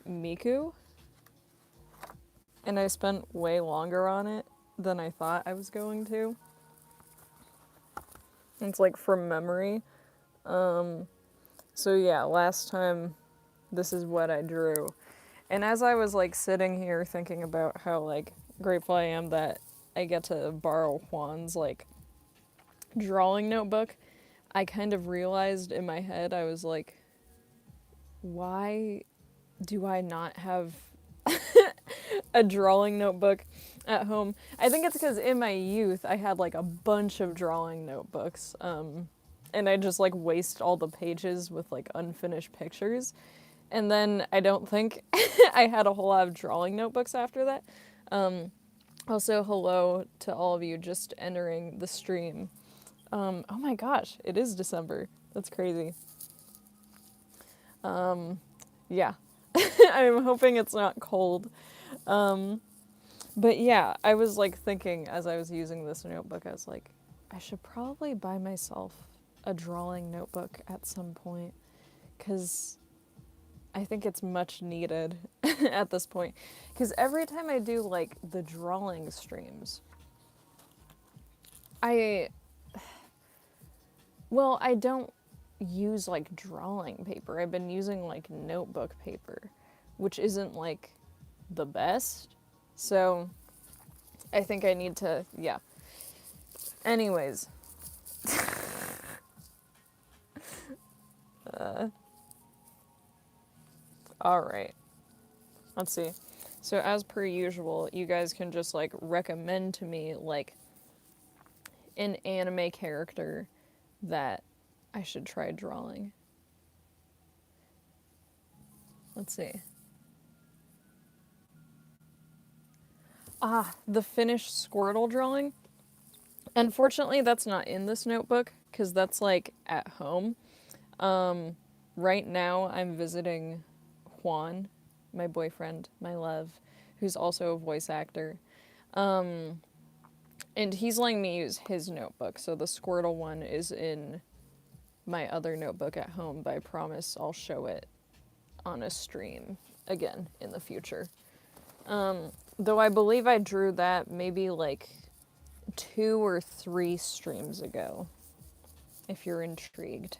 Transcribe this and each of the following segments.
Miku, and I spent way longer on it than I thought I was going to. It's like from memory. So yeah, last time this is what I drew. And as I was like sitting here thinking about how like grateful I am that I get to borrow Juan's like drawing notebook, I kind of realized in my head, I was like, why do I not have a drawing notebook at home? I think it's because in my youth I had like a bunch of drawing notebooks, and I just like waste all the pages with like unfinished pictures. And then I don't think I had a whole lot of drawing notebooks after that. Also, hello to all of you just entering the stream. Oh my gosh, it is December. That's crazy. Yeah. I'm hoping it's not cold. But yeah, I was like thinking as I was using this notebook, I was like, I should probably buy myself a drawing notebook at some point, because I think it's much needed at this point. Because every time I do like the drawing streams, I don't use like drawing paper. I've been using like notebook paper, which isn't like the best. So I think I need to, yeah. Anyways. All right. Let's see. So as per usual, you guys can just like recommend to me like an anime character that I should try drawing. Let's see. The finished Squirtle drawing. Unfortunately, that's not in this notebook because that's like at home. Right now, I'm visiting Juan, my boyfriend, my love, who's also a voice actor. And he's letting me use his notebook. So the Squirtle one is in my other notebook at home, but I promise I'll show it on a stream again in the future. Though I believe I drew that maybe like 2 or 3 streams ago, if you're intrigued.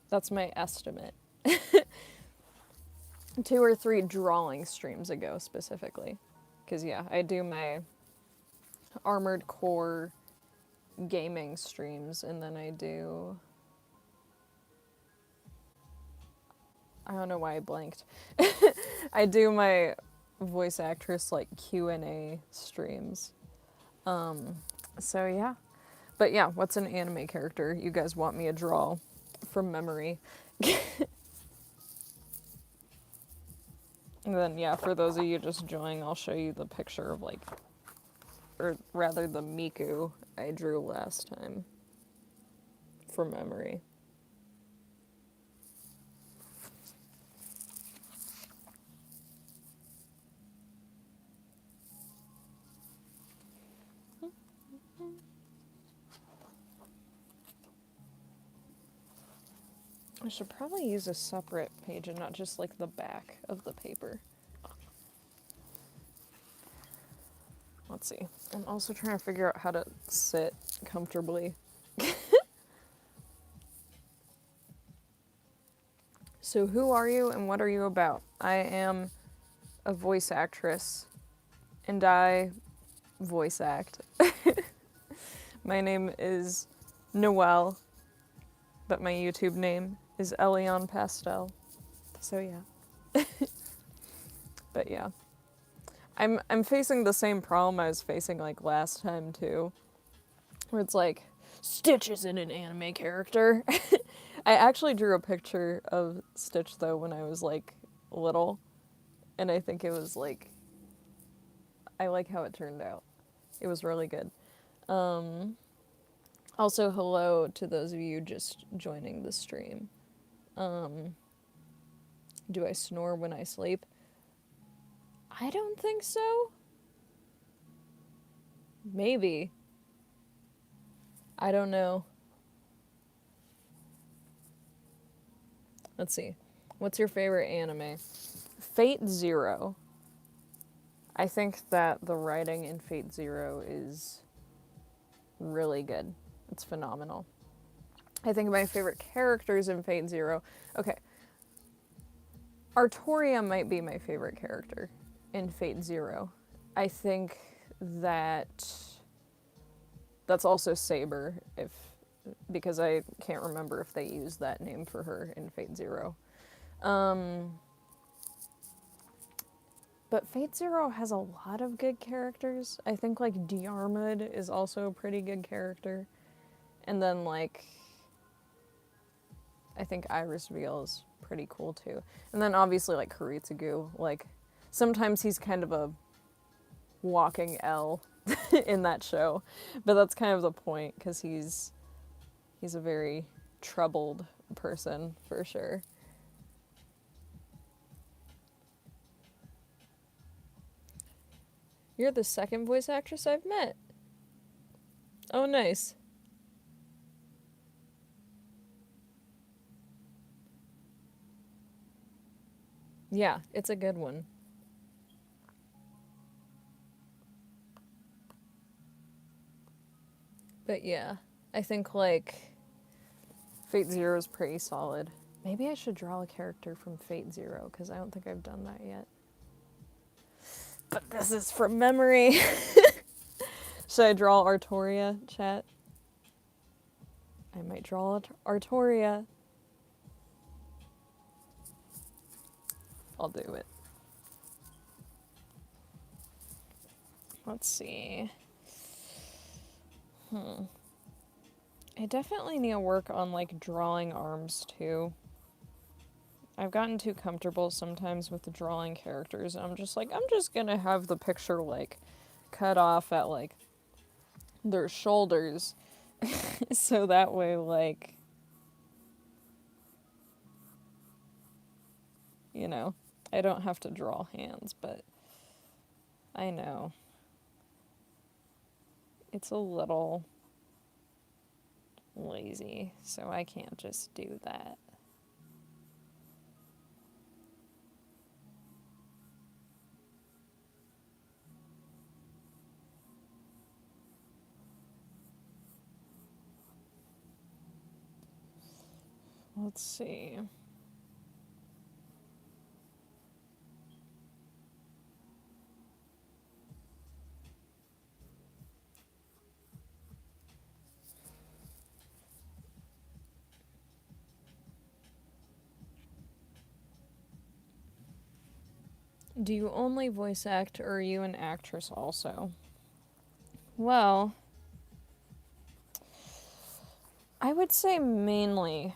That's my estimate. 2 or 3 drawing streams ago, specifically. Because, yeah, I do my Armored Core gaming streams, and then I do... I don't know why I blanked. I do my voice actress, like, Q&A streams. So, yeah. But, yeah, what's an anime character you guys want me to draw from memory? And then, yeah, for those of you just joining, I'll show you the picture of, like, or rather the Miku I drew last time from memory. I should probably use a separate page and not just, like, the back of the paper. Let's see. I'm also trying to figure out how to sit comfortably. So who are you and what are you about? I am a voice actress, and I voice act. My name is Noelle, but my YouTube name is Elion Pastel. So yeah. But yeah. I'm facing the same problem I was facing like last time too. Where it's like, Stitch isn't an anime character. I actually drew a picture of Stitch though when I was like little. And I think it was like, I like how it turned out. It was really good. Also, hello to those of you just joining the stream. Do I snore when I sleep? I don't think so. Maybe. I don't know. Let's see. What's your favorite anime? Fate Zero. I think that the writing in Fate Zero is really good. It's phenomenal. I think my favorite characters in Fate Zero. Okay. Artoria might be my favorite character in Fate Zero. I think that that's also Saber, because I can't remember if they used that name for her in Fate Zero. But Fate Zero has a lot of good characters. I think like Diarmid is also a pretty good character. And then like I think Iris Veil is pretty cool too. And then obviously like Kuritsugu, like sometimes he's kind of a walking L in that show. But that's kind of the point because he's a very troubled person for sure. You're the second voice actress I've met. Oh, nice. Yeah, it's a good one. But yeah, I think like Fate Zero is pretty solid. Maybe I should draw a character from Fate Zero because I don't think I've done that yet. But this is from memory. Should I draw Artoria, chat? I might draw Artoria. I'll do it. Let's see. I definitely need to work on like drawing arms too. I've gotten too comfortable sometimes with the drawing characters. I'm just gonna have the picture like cut off at like their shoulders so that way like you know, I don't have to draw hands, but I know it's a little lazy, so I can't just do that. Let's see. Do you only voice act or are you an actress also? Well, I would say mainly.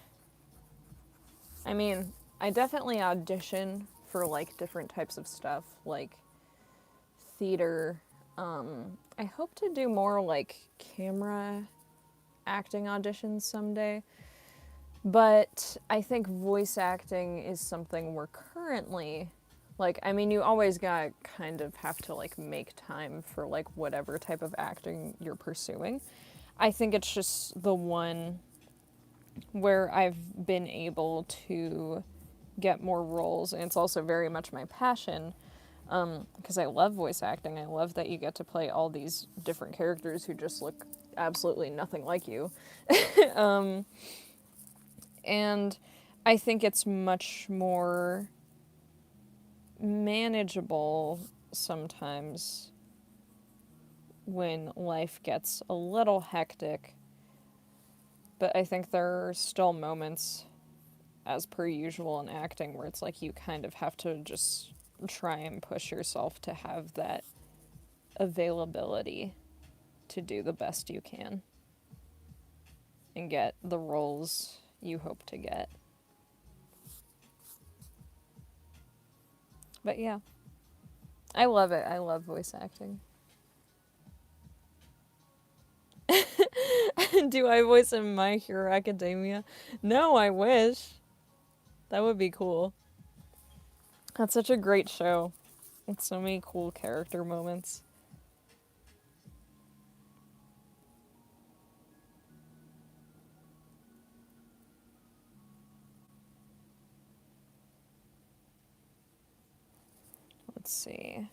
I mean, I definitely audition for like different types of stuff, like theater. I hope to do more like camera acting auditions someday. But I think voice acting is something we're currently like, I mean, you always got kind of have to like make time for like whatever type of acting you're pursuing. I think it's just the one where I've been able to get more roles, and it's also very much my passion because I love voice acting. I love that you get to play all these different characters who just look absolutely nothing like you. And I think it's much more manageable sometimes when life gets a little hectic. But I think there are still moments, as per usual in acting, where it's like you kind of have to just try and push yourself to have that availability to do the best you can and get the roles you hope to get. But yeah, I love it. I love voice acting. Do I voice in My Hero Academia? No, I wish. That would be cool. That's such a great show. With so many cool character moments. Let's see.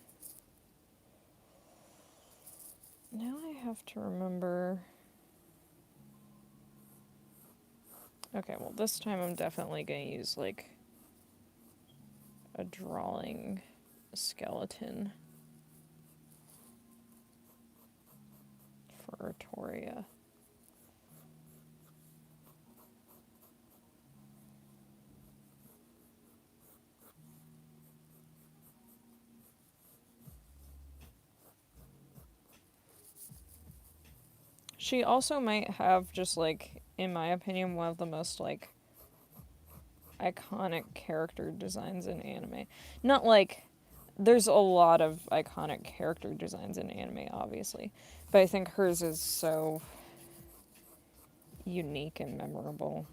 Now I have to remember. Okay, well, this time I'm definitely going to use, like, a drawing skeleton for Artoria. She also might have just, like, in my opinion, one of the most, like, iconic character designs in anime. Not like there's a lot of iconic character designs in anime, obviously, but I think hers is so unique and memorable.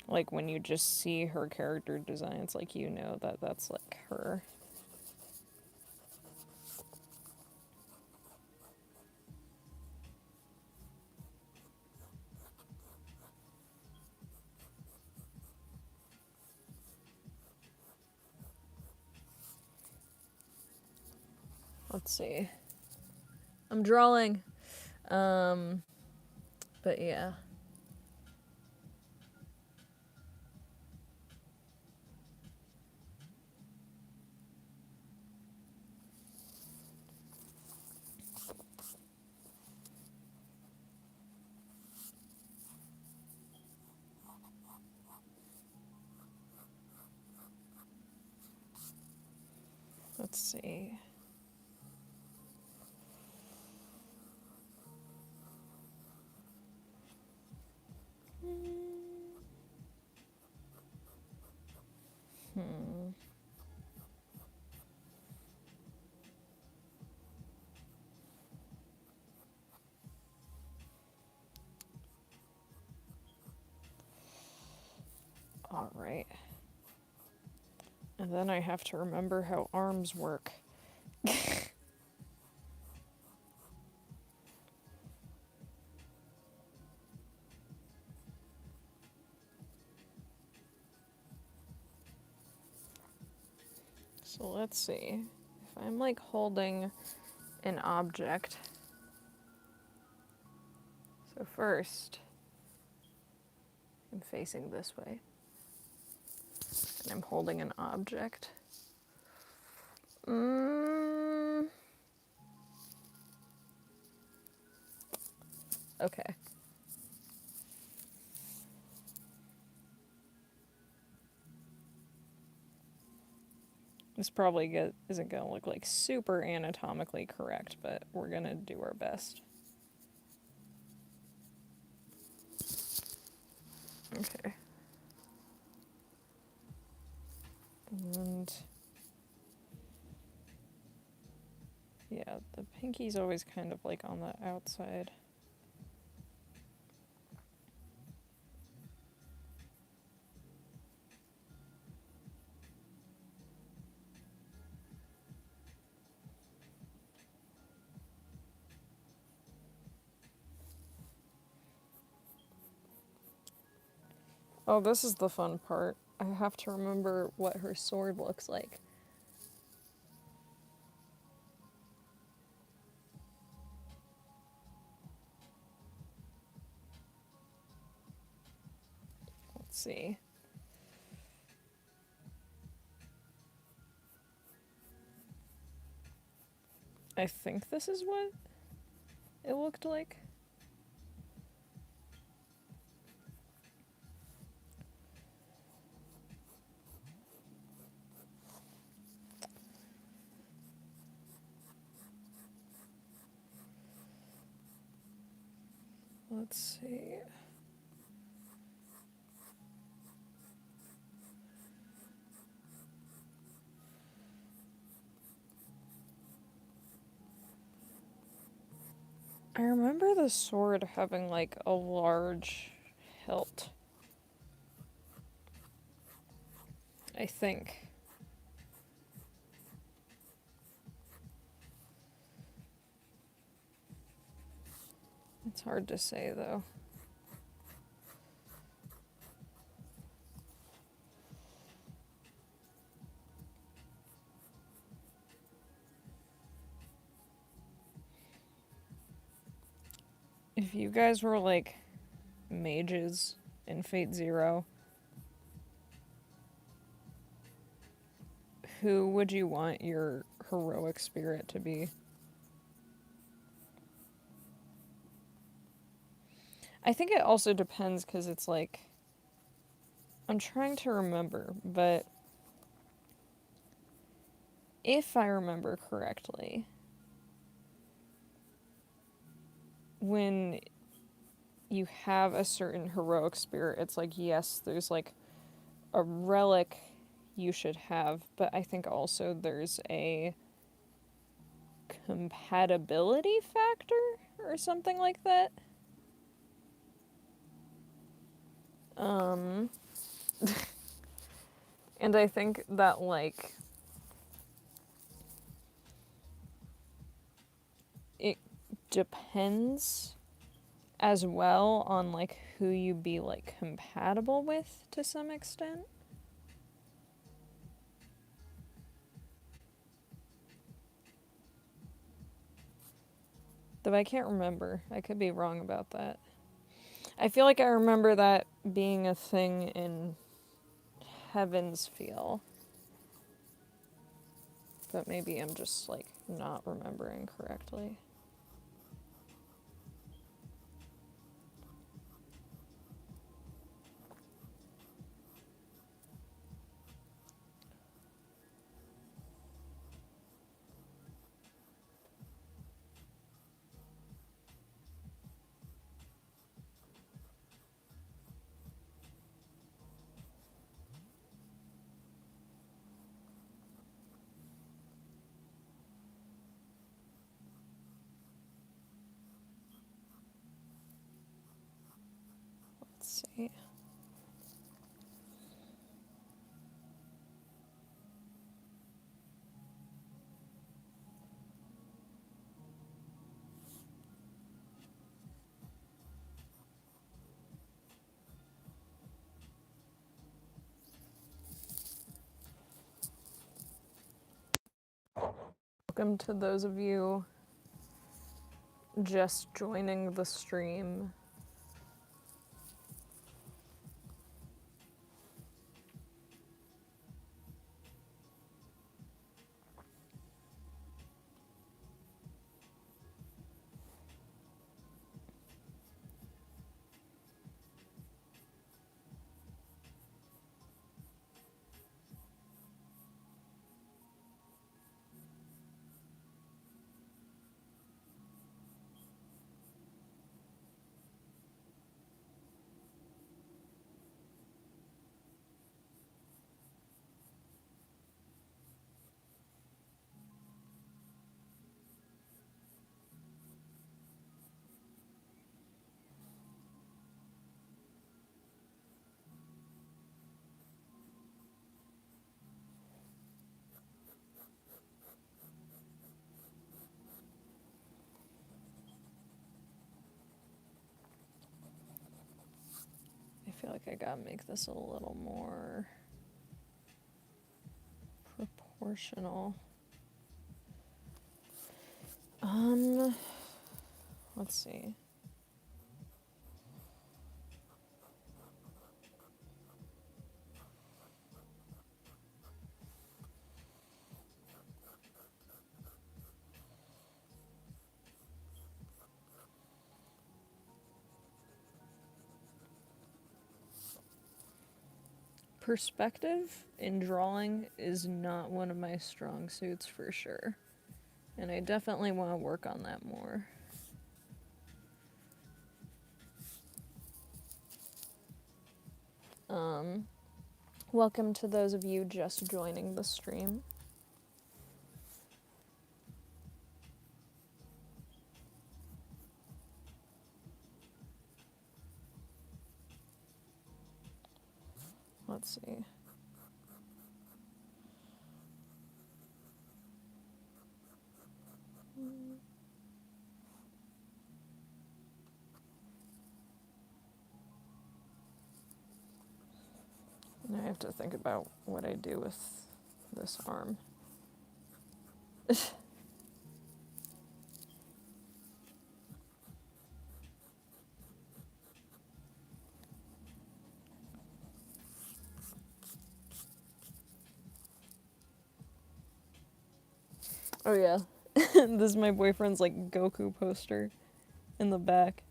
Like when you just see her character designs, like you know that that's like her. Let's see. I'm drawing. But yeah. Let's see. Hmm. All right. And then I have to remember how arms work. So let's see. If I'm like holding an object. So first, I'm facing this way. And I'm holding an object. Okay. This probably isn't going to look like super anatomically correct, but we're going to do our best. Okay. And yeah, the pinky's always kind of like on the outside. Oh, this is the fun part. I have to remember what her sword looks like. Let's see. I think this is what it looked like. Let's see. I remember the sword having like a large hilt. I think. It's hard to say though. If you guys were like mages in Fate Zero, who would you want your heroic spirit to be? I think it also depends because it's like, I'm trying to remember, but if I remember correctly, when you have a certain heroic spirit, it's like, yes, there's like a relic you should have, but I think also there's a compatibility factor or something like that. Um, and I think that, like, it depends as well on, like, who you be, like, compatible with to some extent. Though I can't remember. I could be wrong about that. I feel like I remember that being a thing in Heaven's Feel. But maybe I'm just, like, not remembering correctly. Let's see. Welcome to those of you just joining the stream. I feel like I gotta make this a little more proportional. Let's see. Perspective in drawing is not one of my strong suits for sure. And I definitely want to work on that more. Welcome to those of you just joining the stream. Let's see. Now I have to think about what I do with this arm. Oh yeah. This is my boyfriend's like Goku poster in the back.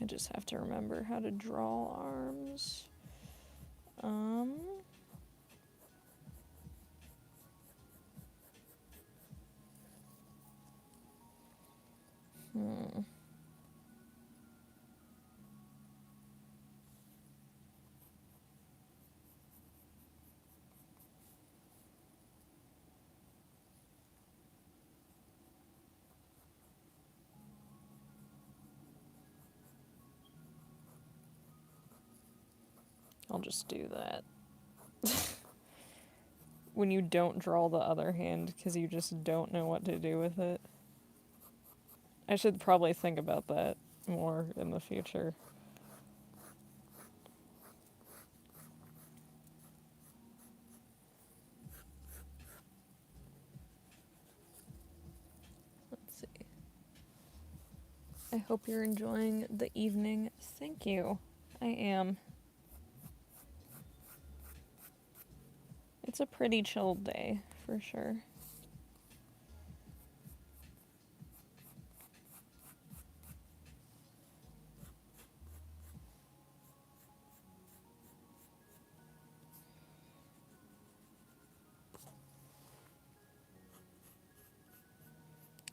I just have to remember how to draw arms. Hmm. I'll just do that. When you don't draw the other hand because you just don't know what to do with it. I should probably think about that more in the future. Let's see. I hope you're enjoying the evening. Thank you. I am. It's a pretty chilled day, for sure.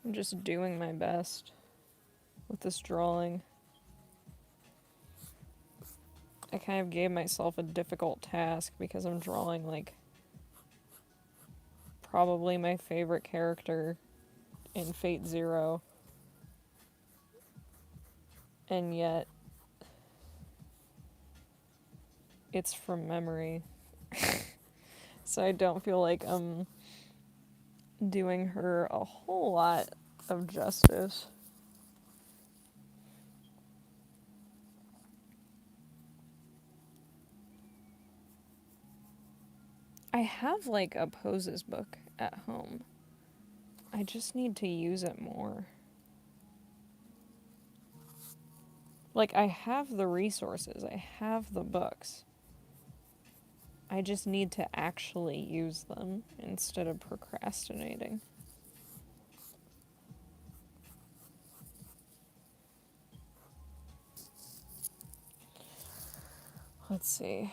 I'm just doing my best with this drawing. I kind of gave myself a difficult task because I'm drawing, like, probably my favorite character in Fate Zero. And yet, it's from memory. So I don't feel like I'm doing her a whole lot of justice. I have like a poses book at home. I just need to use it more. Like, I have the resources, I have the books. I just need to actually use them instead of procrastinating. Let's see.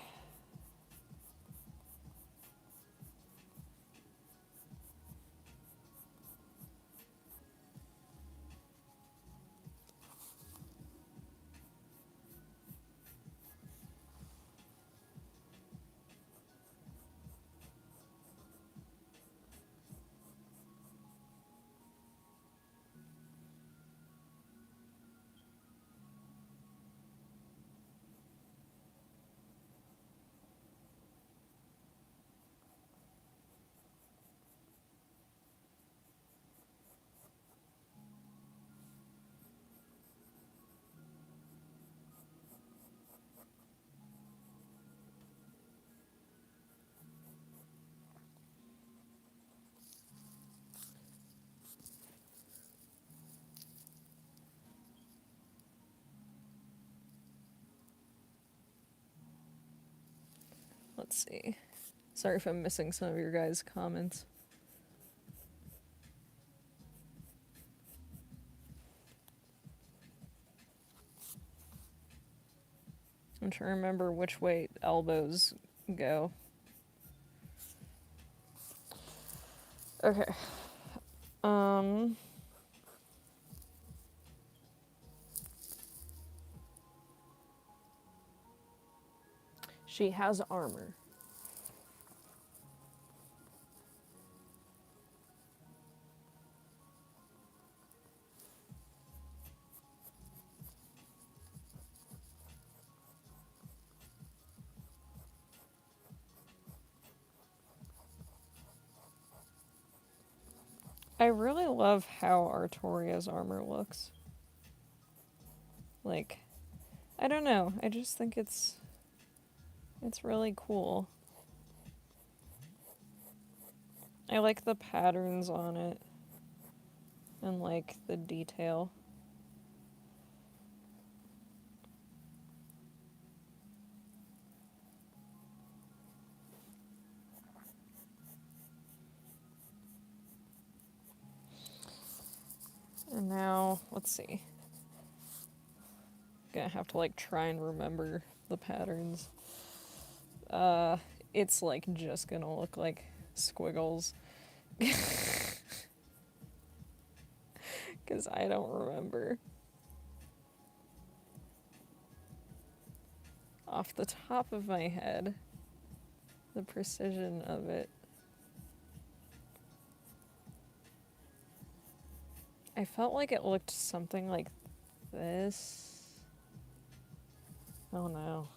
Let's see. Sorry if I'm missing some of your guys' comments. I'm trying to remember which way elbows go. Okay. She has armor. I really love how Artoria's armor looks. Like, I don't know. I just think it's really cool. I like the patterns on it and like the detail. let's see. Gonna have to like try and remember the patterns. It's like just gonna look like squiggles. Because I don't remember. Off the top of my head, the precision of it. I felt like it looked something like this. Oh no.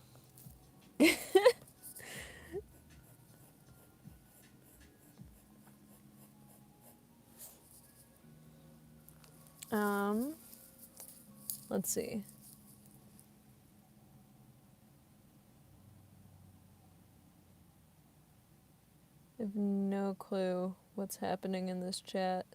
Let's see. I have no clue what's happening in this chat.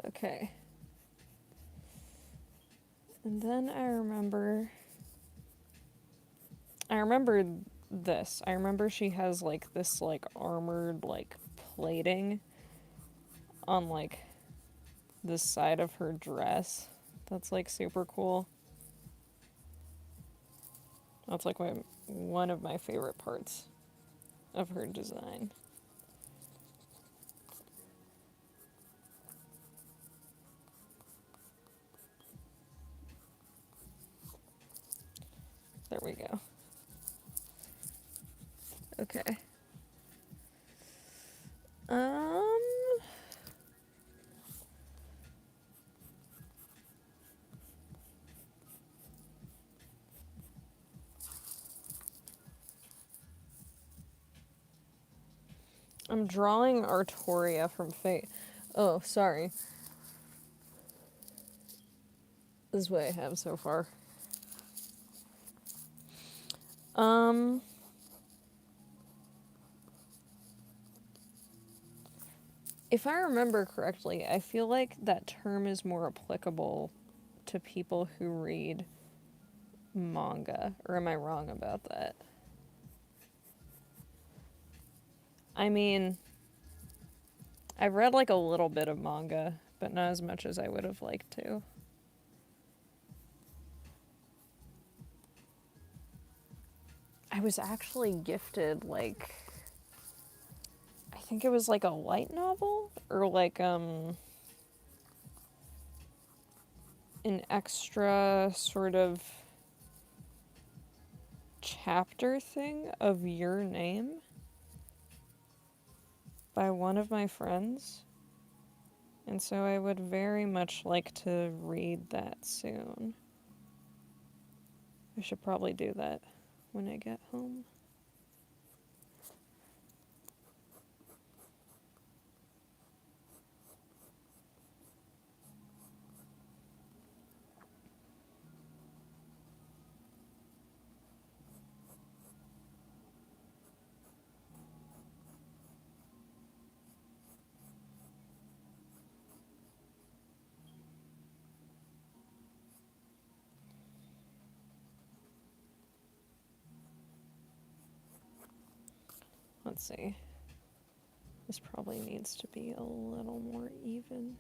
Okay. And then I remember this. I remember she has like this like armored like plating on like this side of her dress. That's like super cool. That's like one of my favorite parts of her design. There we go. Okay. I'm drawing Artoria from Fate. Oh, sorry. This is what I have so far. If I remember correctly, I feel like that term is more applicable to people who read manga. Or am I wrong about that? I mean, I've read like a little bit of manga, but not as much as I would have liked to. I was actually gifted like I think it was like a light novel or like an extra sort of chapter thing of Your Name by one of my friends. And so I would very much like to read that soon. I should probably do that when I get home. Let's see. This probably needs to be a little more even.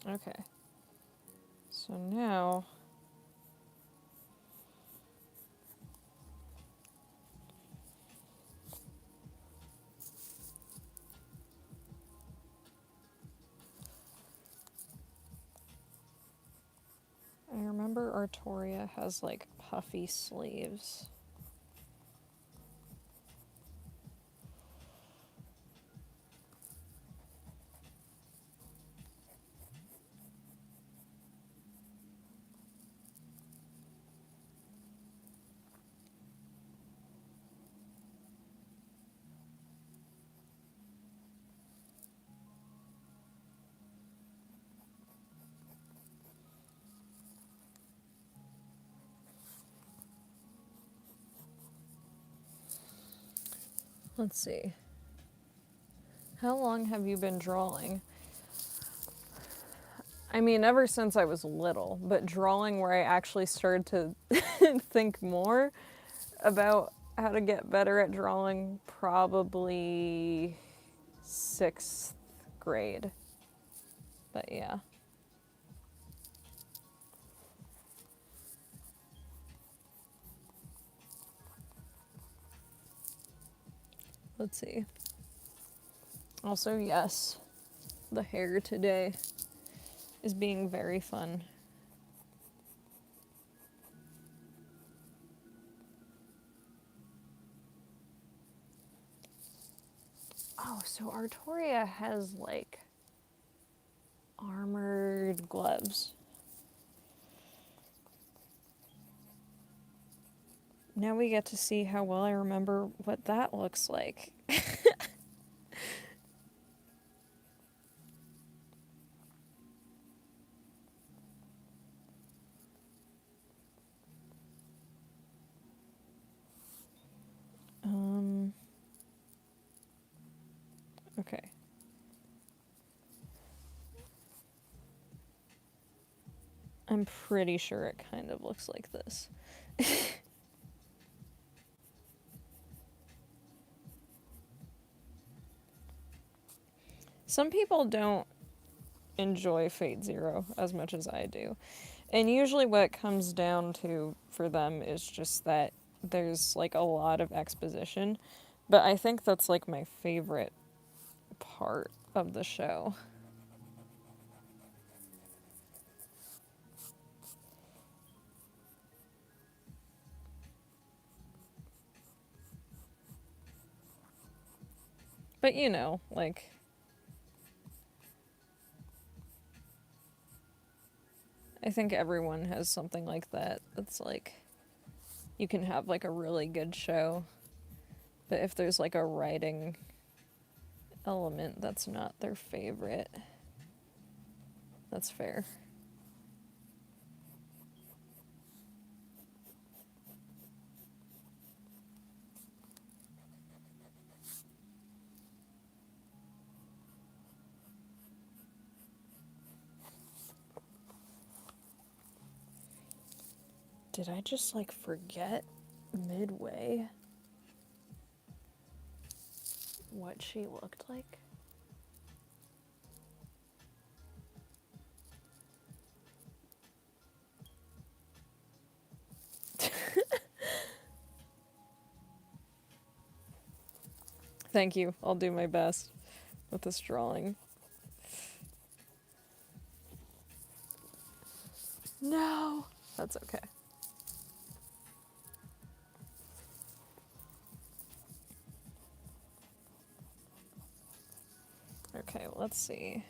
Okay. So now I remember Artoria has like puffy sleeves. Let's see. How long have you been drawing? I mean, ever since I was little, but drawing where I actually started to think more about how to get better at drawing, probably 6th grade. But yeah. Let's see. Also, yes, the hair today is being very fun. Oh, so Artoria has like armored gloves. Now we get to see how well I remember what that looks like. Okay. I'm pretty sure it kind of looks like this. Some people don't enjoy Fate Zero as much as I do. And usually what it comes down to for them is just that there's like a lot of exposition. But I think that's like my favorite part of the show. But you know, like, I think everyone has something like that. It's like, you can have like a really good show, but if there's like a writing element that's not their favorite, that's fair. Did I just like forget midway what she looked like? Thank you. I'll do my best with this drawing. No! That's okay. Okay, let's see.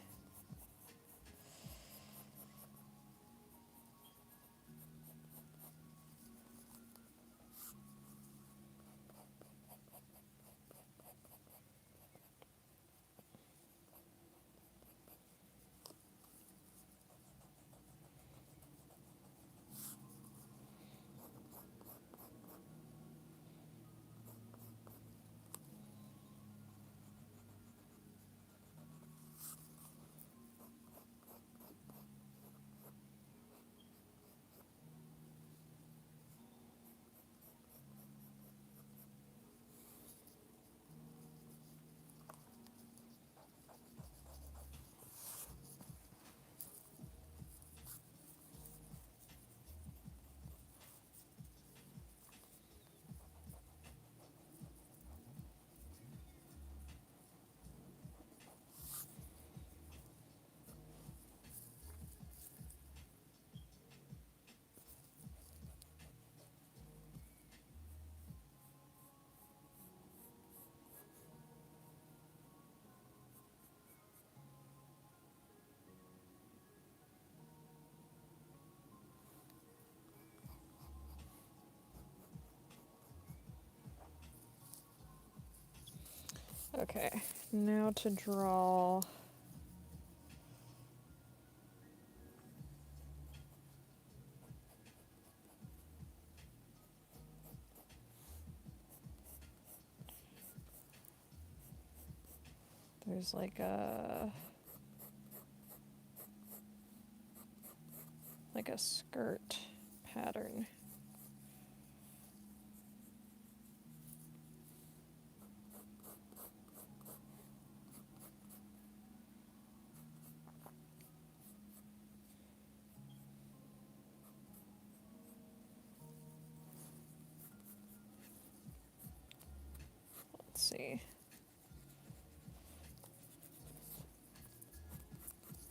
Okay, now to draw. There's like a skirt pattern. Let's see.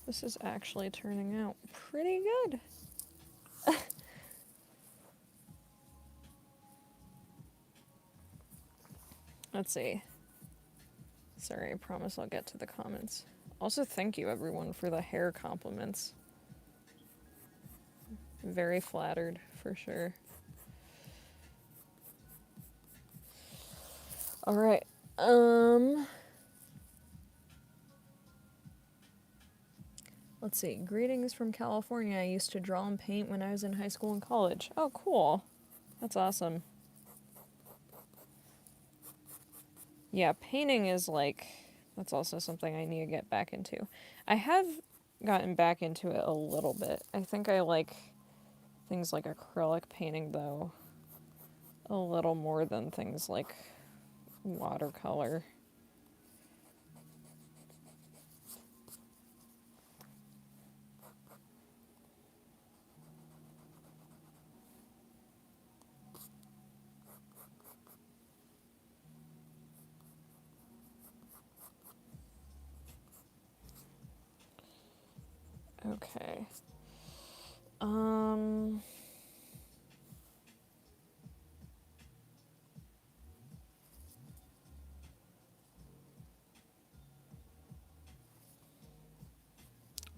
This is actually turning out pretty good. Let's see. Sorry, I promise I'll get to the comments. Also, thank you everyone for the hair compliments. Very flattered, for sure. All right. Let's see. Greetings from California. I used to draw and paint when I was in high school and college. Oh, cool. That's awesome. Yeah, painting is like, that's also something I need to get back into. I have gotten back into it a little bit. I think I like things like acrylic painting, though, a little more than things like watercolor. Okay.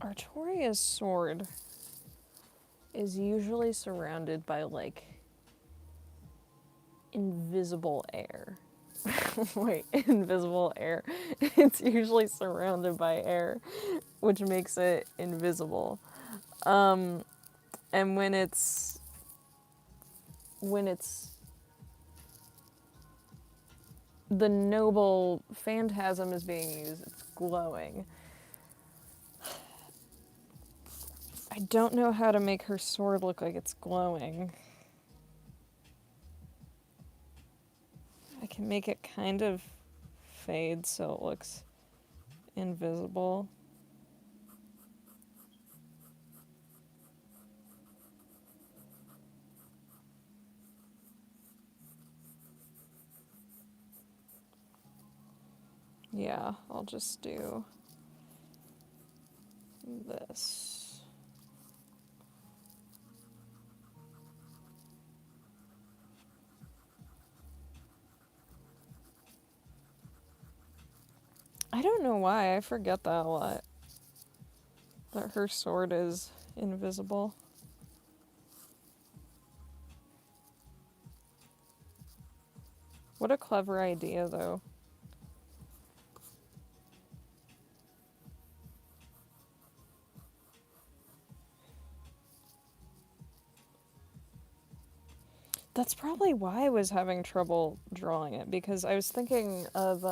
Artoria's sword is usually surrounded by, like, invisible air. Wait, invisible air. It's usually surrounded by air, which makes it invisible. And when it's the noble phantasm is being used, it's glowing. I don't know how to make her sword look like it's glowing. I can make it kind of fade so it looks invisible. Yeah, I'll just do this. I don't know why, I forget that a lot. That her sword is invisible. What a clever idea, though. That's probably why I was having trouble drawing it, because I was thinking of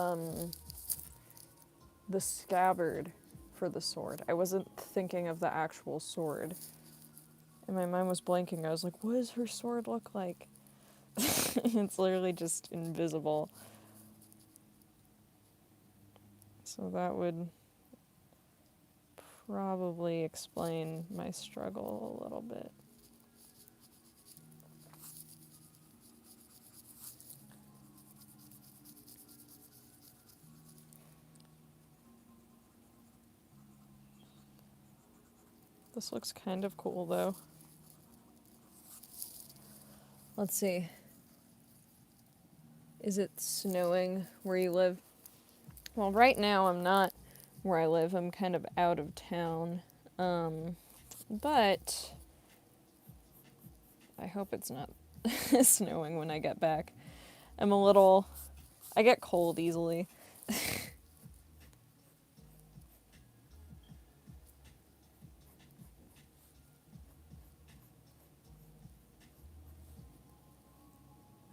the scabbard for the sword. I wasn't thinking of the actual sword. And my mind was blanking. I was like, what does her sword look like? It's literally just invisible. So that would probably explain my struggle a little bit. This looks kind of cool, though. Let's see. Is it snowing where you live? Well, right now I'm not where I live. I'm kind of out of town. But I hope it's not snowing when I get back. I get cold easily.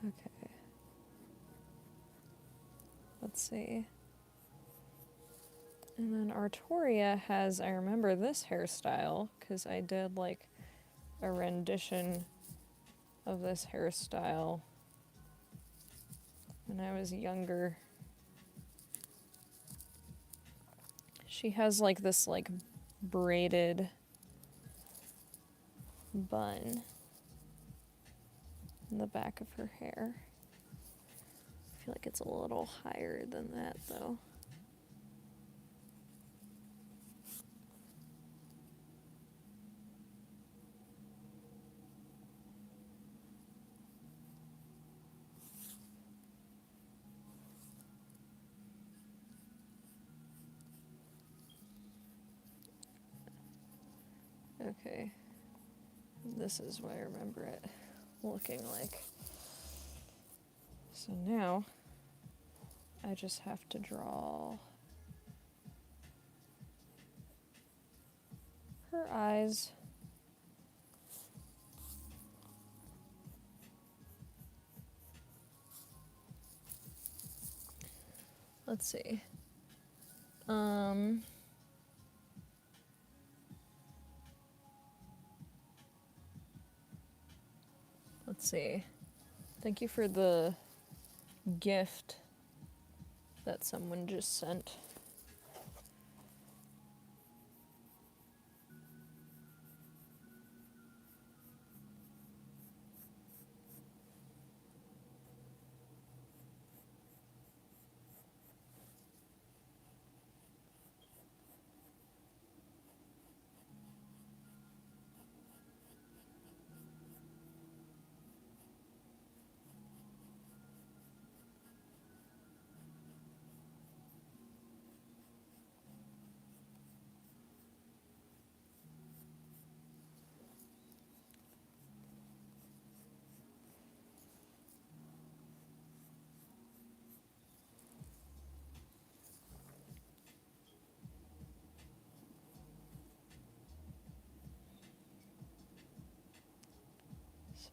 Okay. Let's see. And then Artoria has, I remember this hairstyle because I did like a rendition of this hairstyle when I was younger. She has like this like braided bun in the back of her hair. I feel like it's a little higher than that though. Okay, this is what I remember it looking like. So now I just have to draw her eyes. Let's see. Let's see. Thank you for the gift that someone just sent.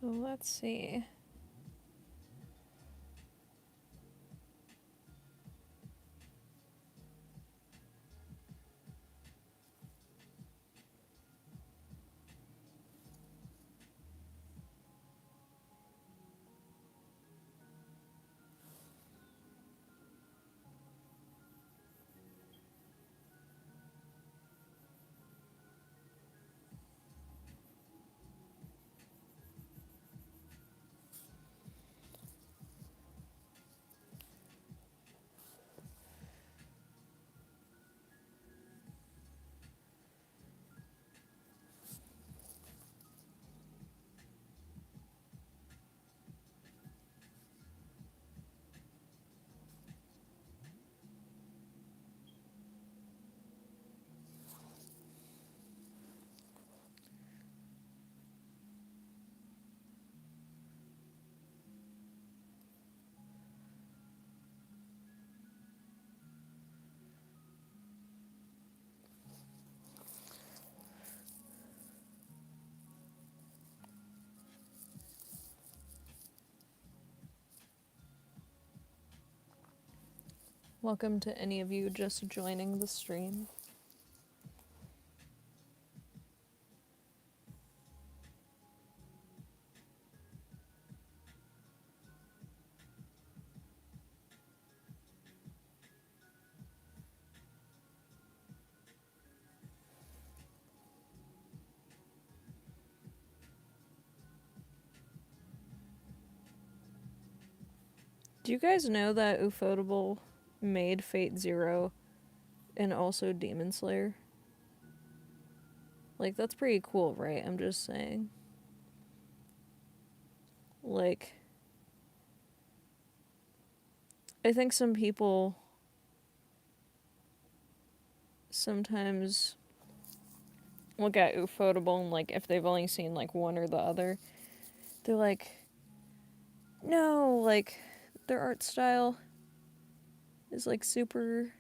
So let's see. Welcome to any of you just joining the stream. Do you guys know that Ufotable made Fate Zero and also Demon Slayer? Like, that's pretty cool, right? I'm just saying. Like, I think some people sometimes look at Ufotable and, like, if they've only seen, like, one or the other, they're like, no, like, their art style is, like, super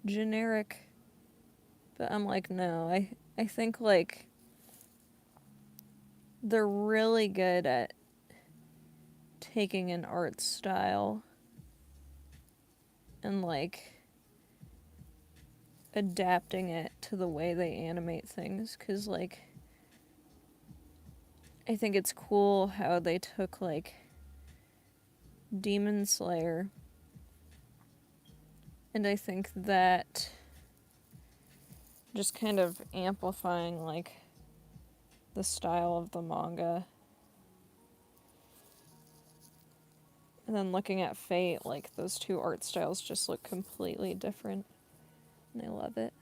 generic. But I'm like, no, I think, like, they're really good at taking an art style and, like, adapting it to the way they animate things, because, like, I think it's cool how they took, like, Demon Slayer, and I think that just kind of amplifying, like, the style of the manga. And then looking at Fate, like, those two art styles just look completely different. And I love it.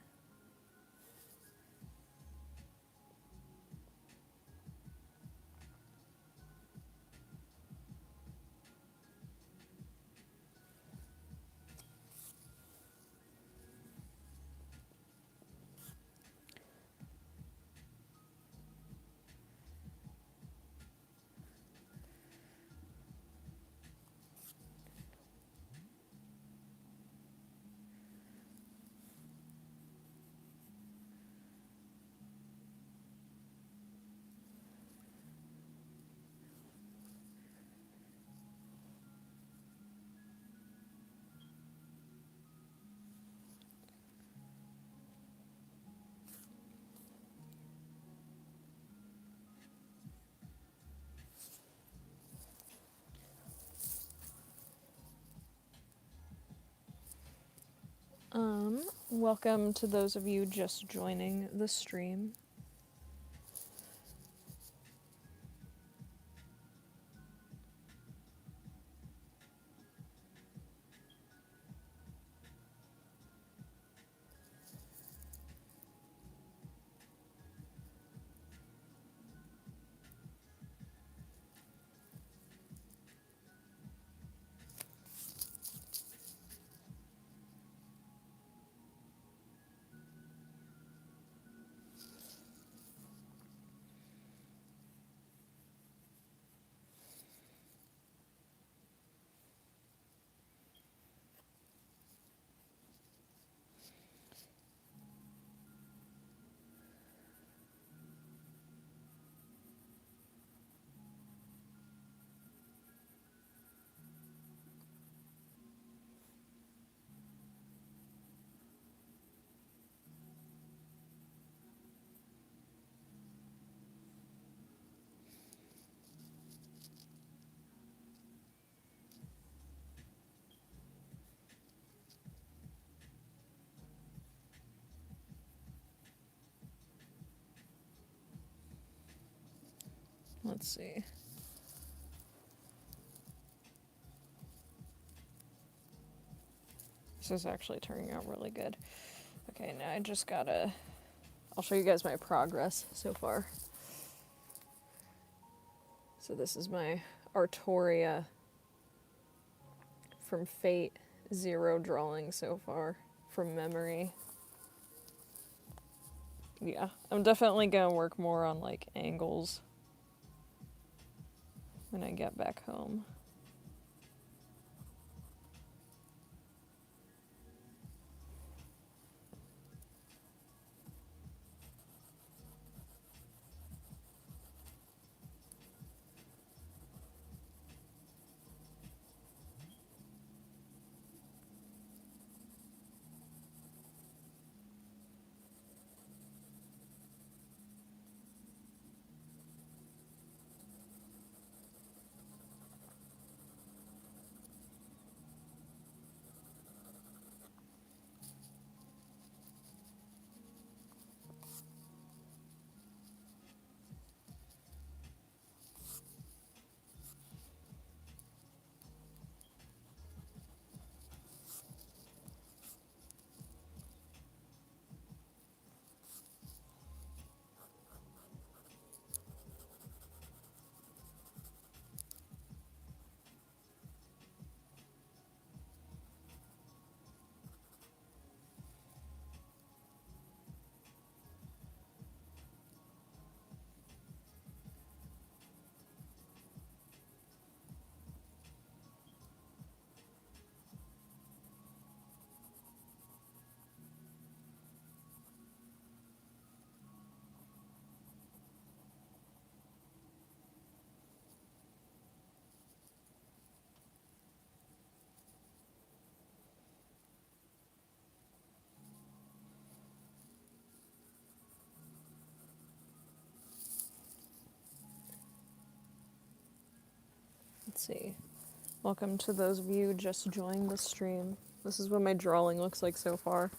Welcome to those of you just joining the stream. Let's see. This is actually turning out really good. Okay, now I just gotta... I'll show you guys my progress so far. So this is my Artoria from Fate, 0 drawing so far from memory. Yeah, I'm definitely gonna work more on, like, angles when I get back home. Let's see. Welcome to those of you just joining the stream. This is what my drawing looks like so far.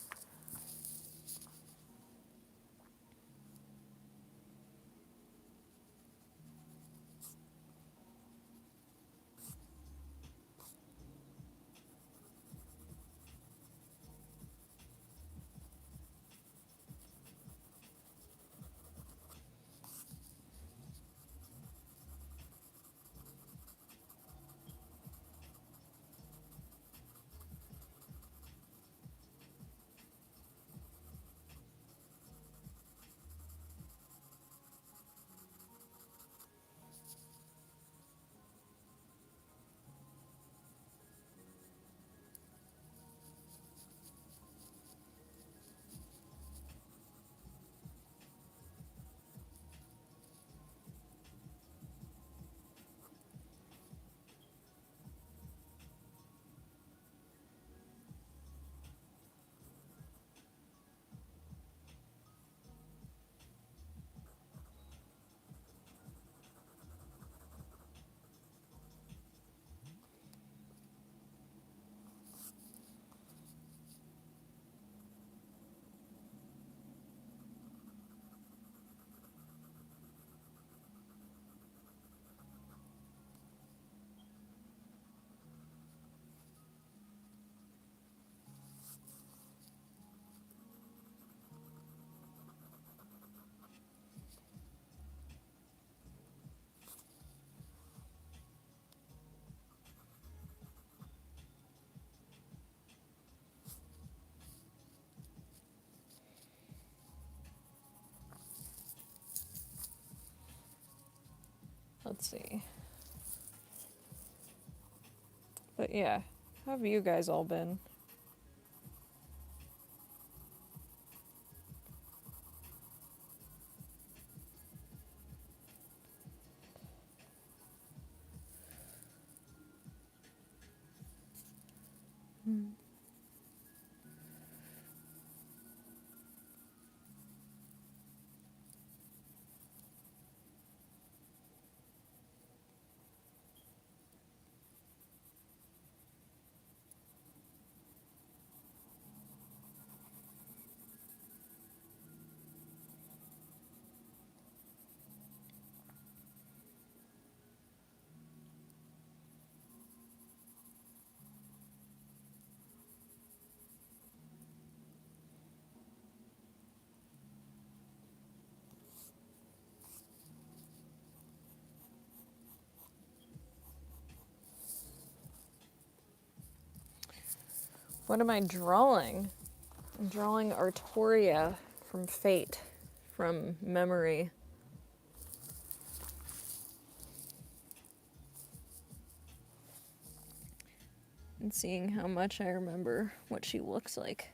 Let's see. But yeah, how have you guys all been? What am I drawing? I'm drawing Artoria from Fate, from memory. And seeing how much I remember what she looks like.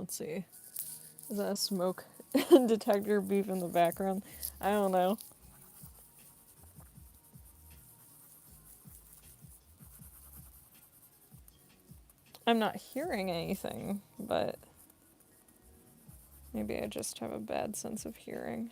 Let's see. Is that a smoke detector beep in the background? I don't know. I'm not hearing anything, but maybe I just have a bad sense of hearing.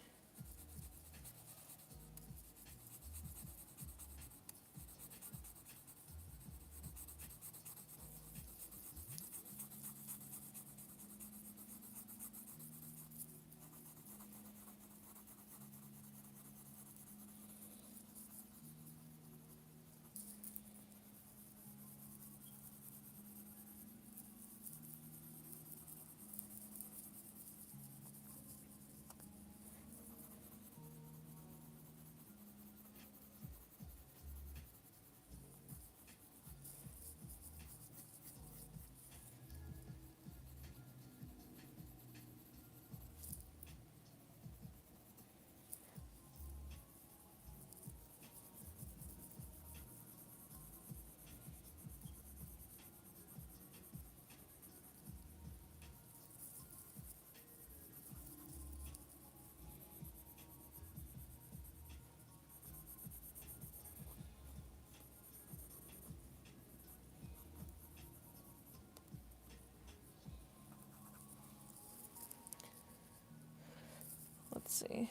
Let's see.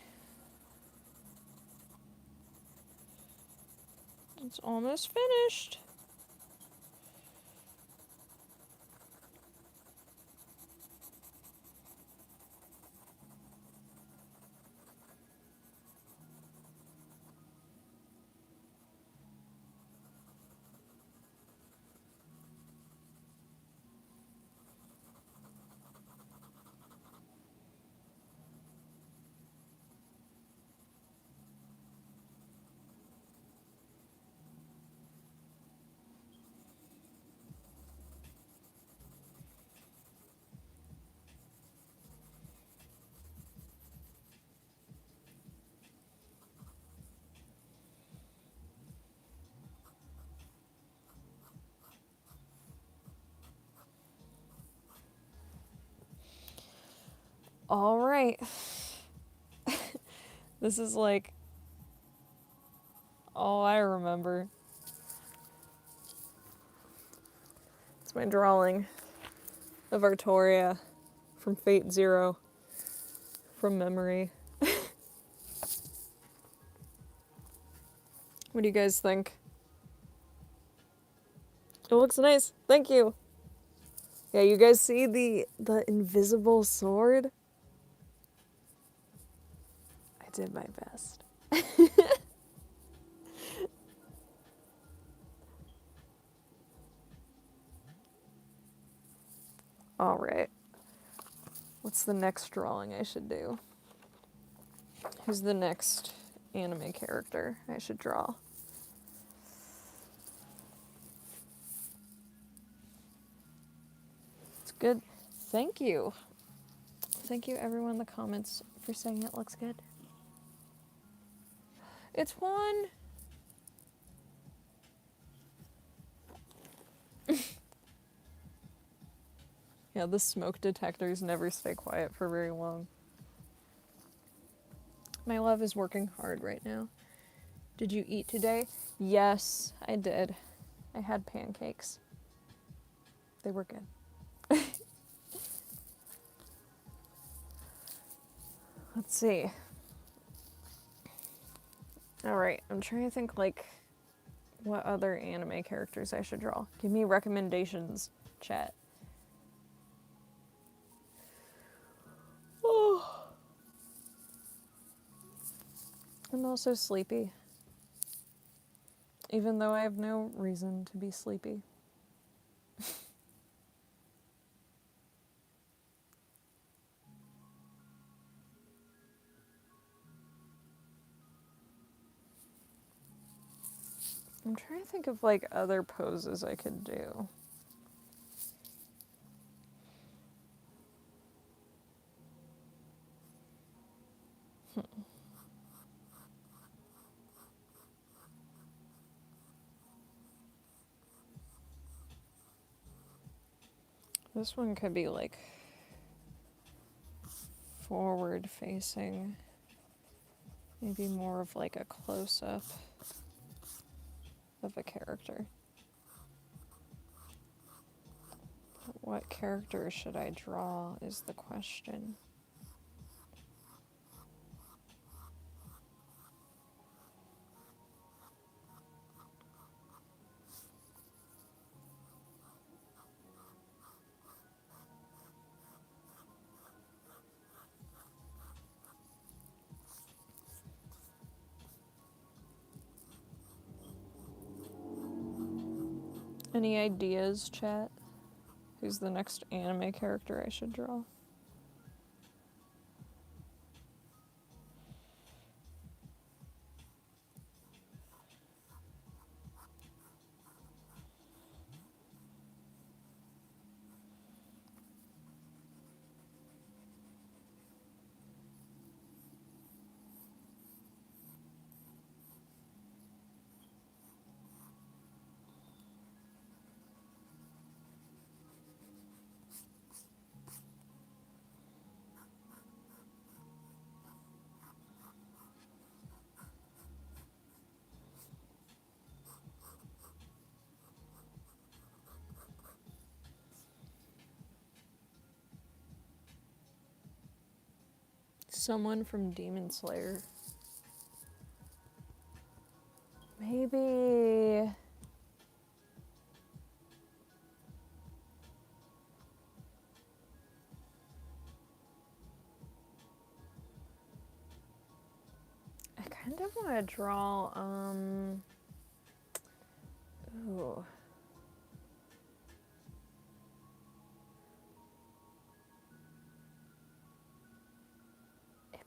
It's almost finished. All right. This is like all I remember. It's my drawing of Artoria from Fate Zero from memory. What do you guys think? It looks nice. Thank you. Yeah, you guys see the invisible sword? I did my best. All right. What's the next drawing I should do? Who's the next anime character I should draw? It's good. Thank you. Thank you, everyone in the comments, for saying it looks good. It's one. Yeah, the smoke detectors never stay quiet for very long. My love is working hard right now. Did you eat today? Yes, I did. I had pancakes. They were good. Let's see. Alright, I'm trying to think, like, what other anime characters I should draw. Give me recommendations, chat. Oh. I'm also sleepy. Even though I have no reason to be sleepy. I'm trying to think of, like, other poses I could do. This one could be, like, forward facing. Maybe more of like a close-up of a character. But what character should I draw is the question. Any ideas, chat? Who's the next anime character I should draw? Someone from Demon Slayer. Maybe... I kind of want to draw, ooh.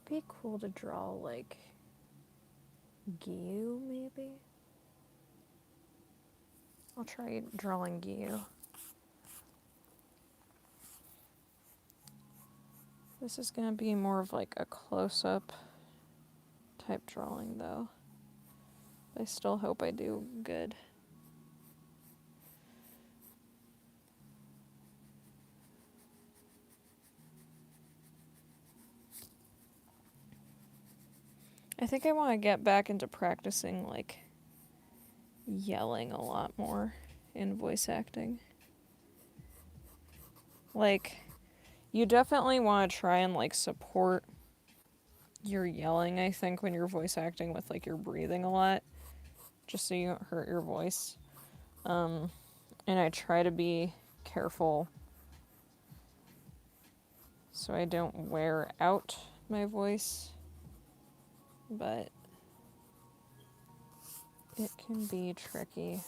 It'd be cool to draw, like, Gyu, maybe? I'll try drawing Gyu. This is gonna be more of like a close-up type drawing, though. I still hope I do good. I think I want to get back into practicing, like, yelling a lot more in voice acting. Like, you definitely want to try and, like, support your yelling, I think, when you're voice acting with, like, your breathing a lot, just so you don't hurt your voice. And I try to be careful so I don't wear out my voice, but it can be tricky.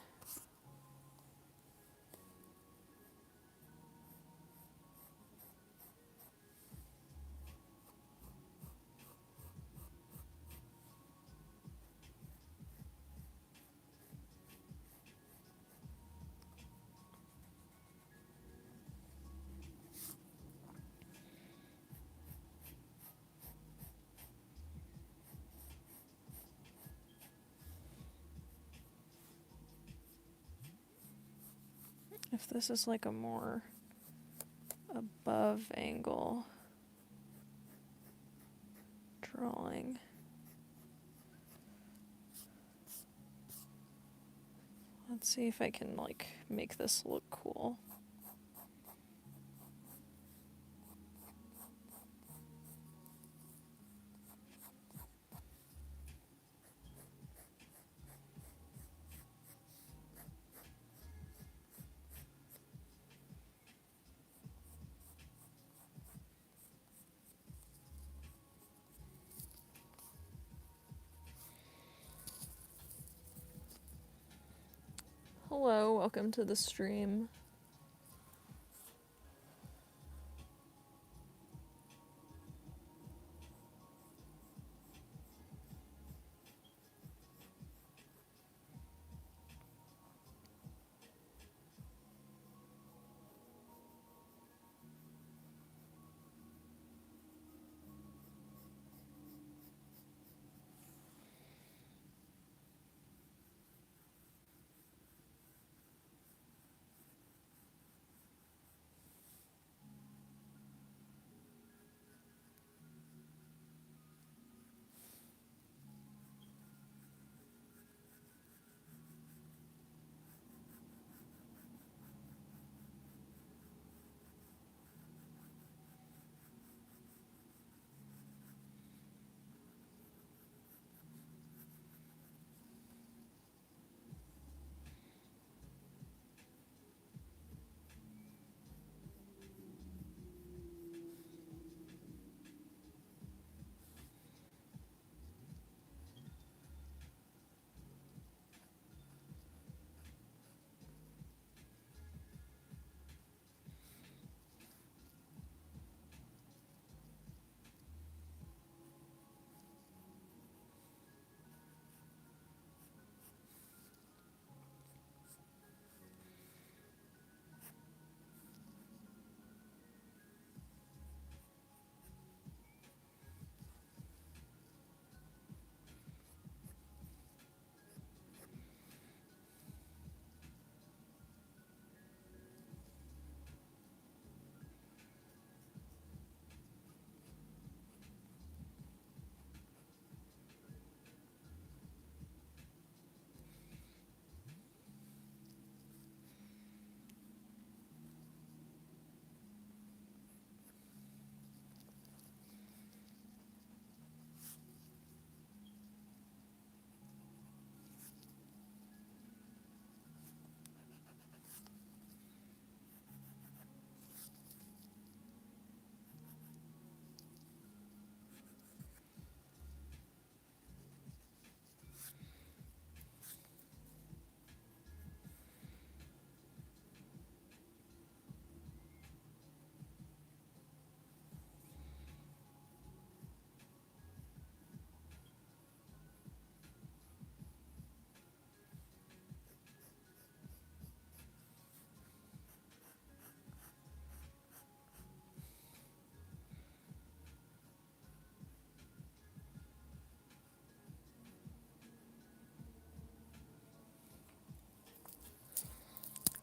If this is like a more above angle drawing. Let's see if I can, like, make this look cool. Hello, welcome to the stream.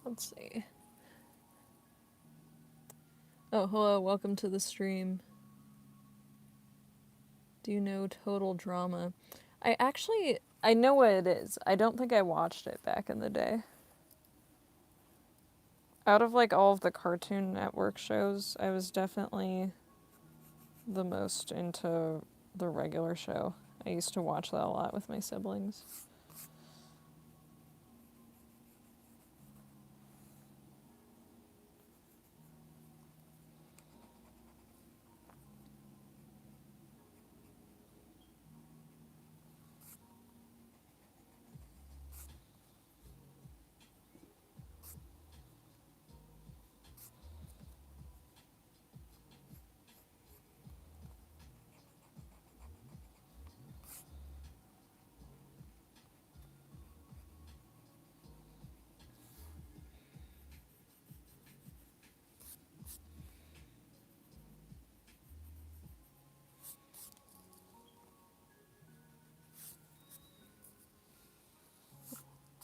Let's see. Oh, hello, welcome to the stream. Do you know Total Drama? I know what it is. I don't think I watched it back in the day. Out of like all of the Cartoon Network shows, I was definitely the most into the regular show. I used to watch that a lot with my siblings.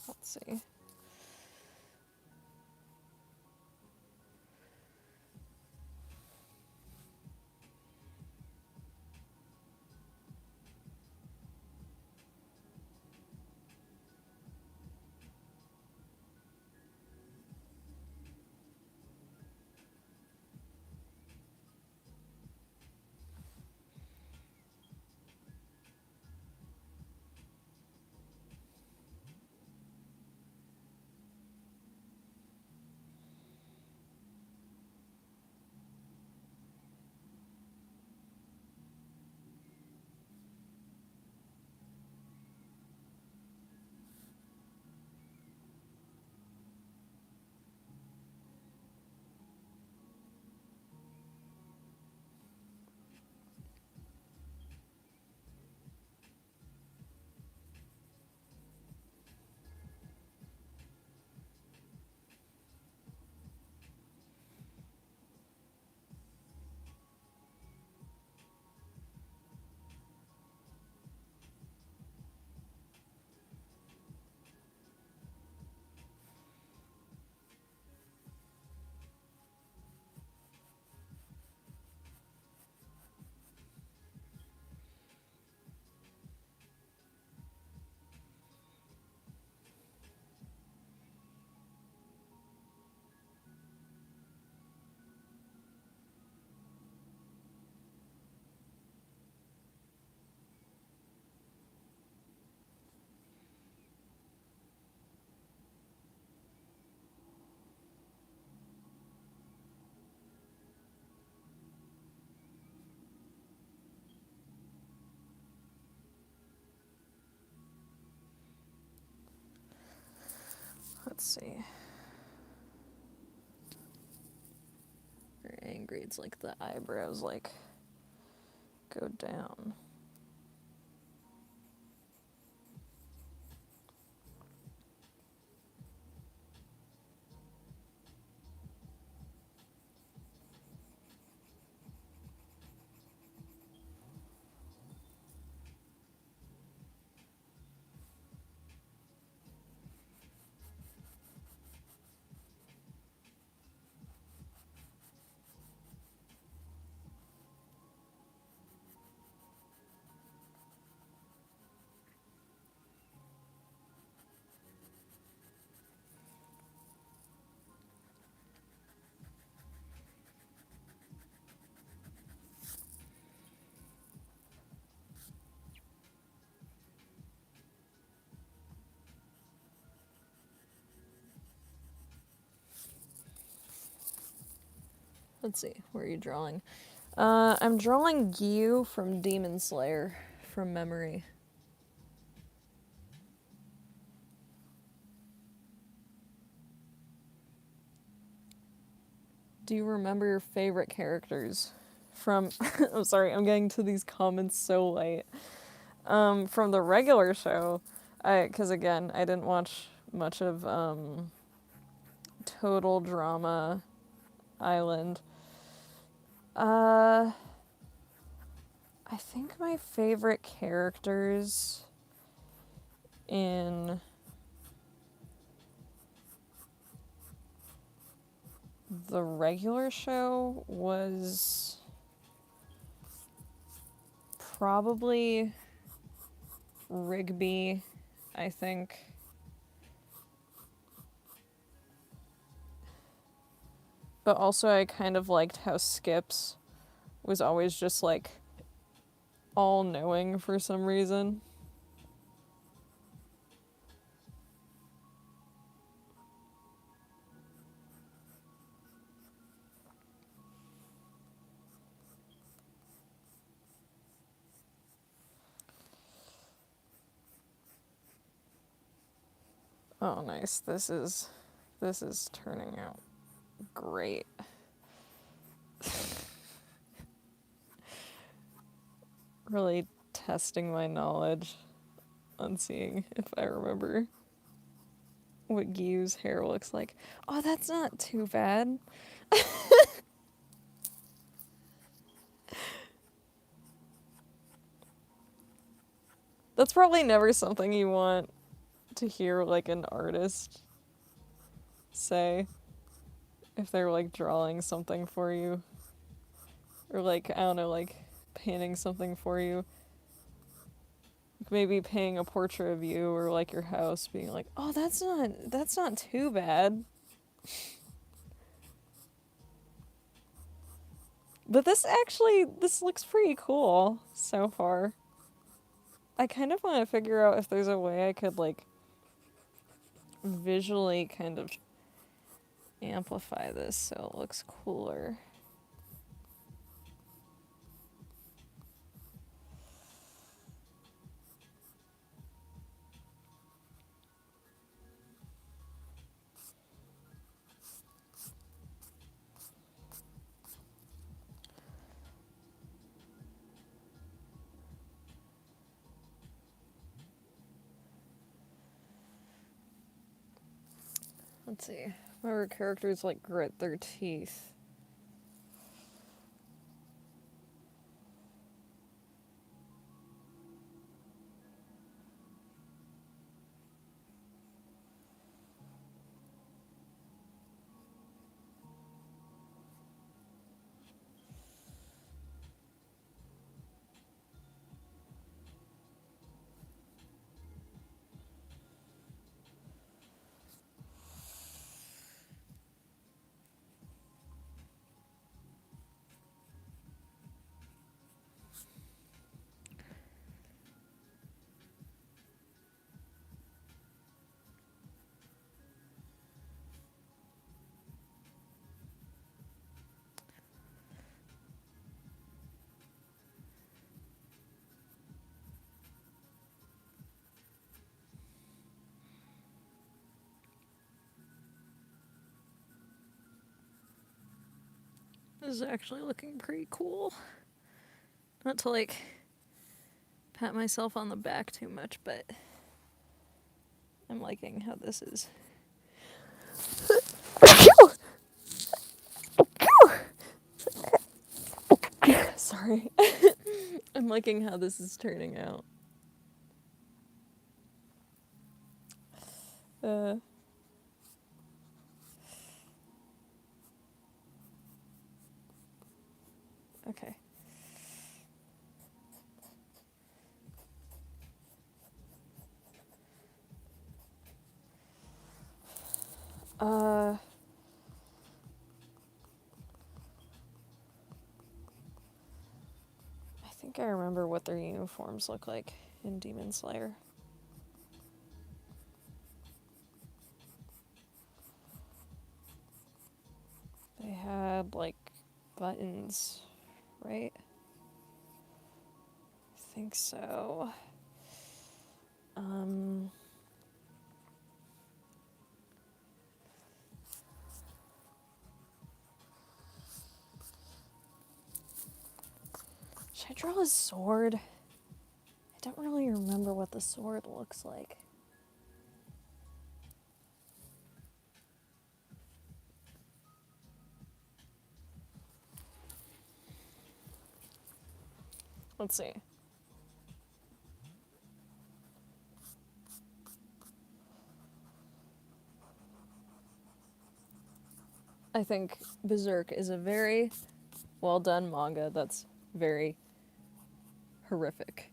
Let's see. Let's see. Very angry. It's like the eyebrows like go down. Let's see, where are you drawing? I'm drawing Gyu from Demon Slayer from memory. Do you remember your favorite characters from I'm sorry, I'm getting to these comments so late. From the regular show, cuz again, I didn't watch much of Total Drama Island. I think my favorite characters in the regular show was probably Rigby, I think. But also I kind of liked how Skips was always just like all-knowing for some reason. Oh, nice. This is turning out great. Really testing my knowledge on seeing if I remember what Gyu's hair looks like. Oh, that's not too bad. That's probably never something you want to hear like an artist say if they're like drawing something for you or like I don't know, like painting something for you. Maybe painting a portrait of you or like your house, being like, "Oh, that's not too bad." But this looks pretty cool so far. I kind of want to figure out if there's a way I could like visually kind of amplify this so it looks cooler. Let's see. Whenever characters like grit their teeth. This is actually looking pretty cool. Not to like pat myself on the back too much, but I'm liking how this is. Sorry. I'm liking how this is turning out. Okay. I think I remember what their uniforms look like in Demon Slayer. They had like buttons, right? I think so. Should I draw his sword? I don't really remember what the sword looks like. Let's see. I I think Berserk is a very well done manga that's very horrific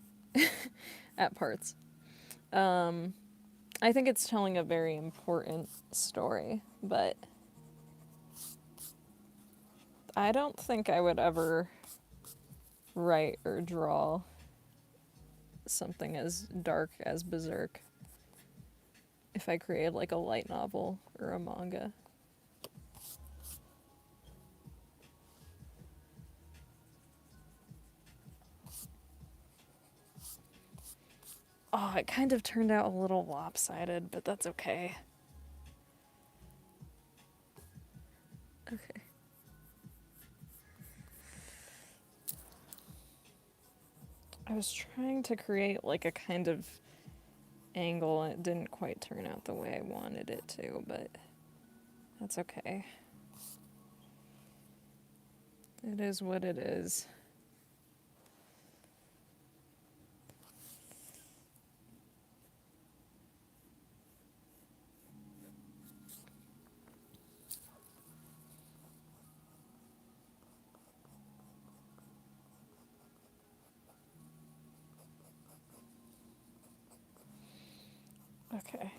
at parts. I think it's telling a very important story, but I don't think I would ever write or draw something as dark as Berserk if I created like a light novel or a manga. Oh, it kind of turned out a little lopsided, but that's okay. Okay. I was trying to create like a kind of angle and it didn't quite turn out the way I wanted it to, but that's okay. It is what it is. Okay.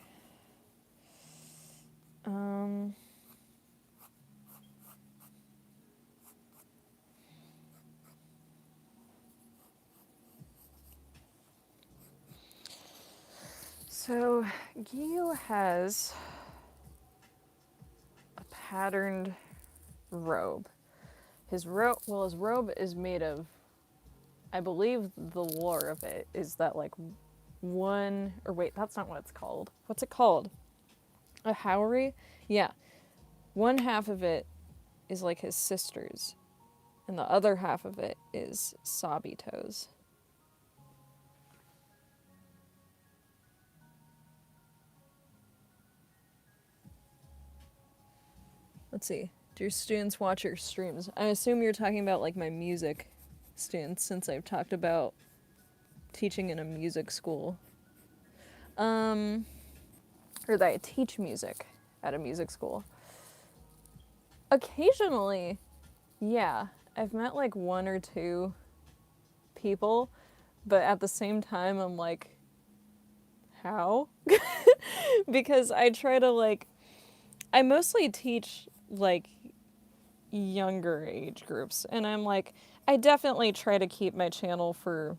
So Gyu has a patterned robe. His robe is made of, I believe the lore of it is that like that's not what it's called. What's it called? A haori? Yeah. One half of it is like his sister's, and the other half of it is Sabito's. Let's see. Do your students watch your streams? I assume you're talking about like my music students, since I've talked about teaching in a music school. Or that I teach music at a music school. Occasionally, yeah. I've met like one or two people, but at the same time I'm like, how? Because I try to like, I mostly teach like younger age groups, and I'm like, I definitely try to keep my channel for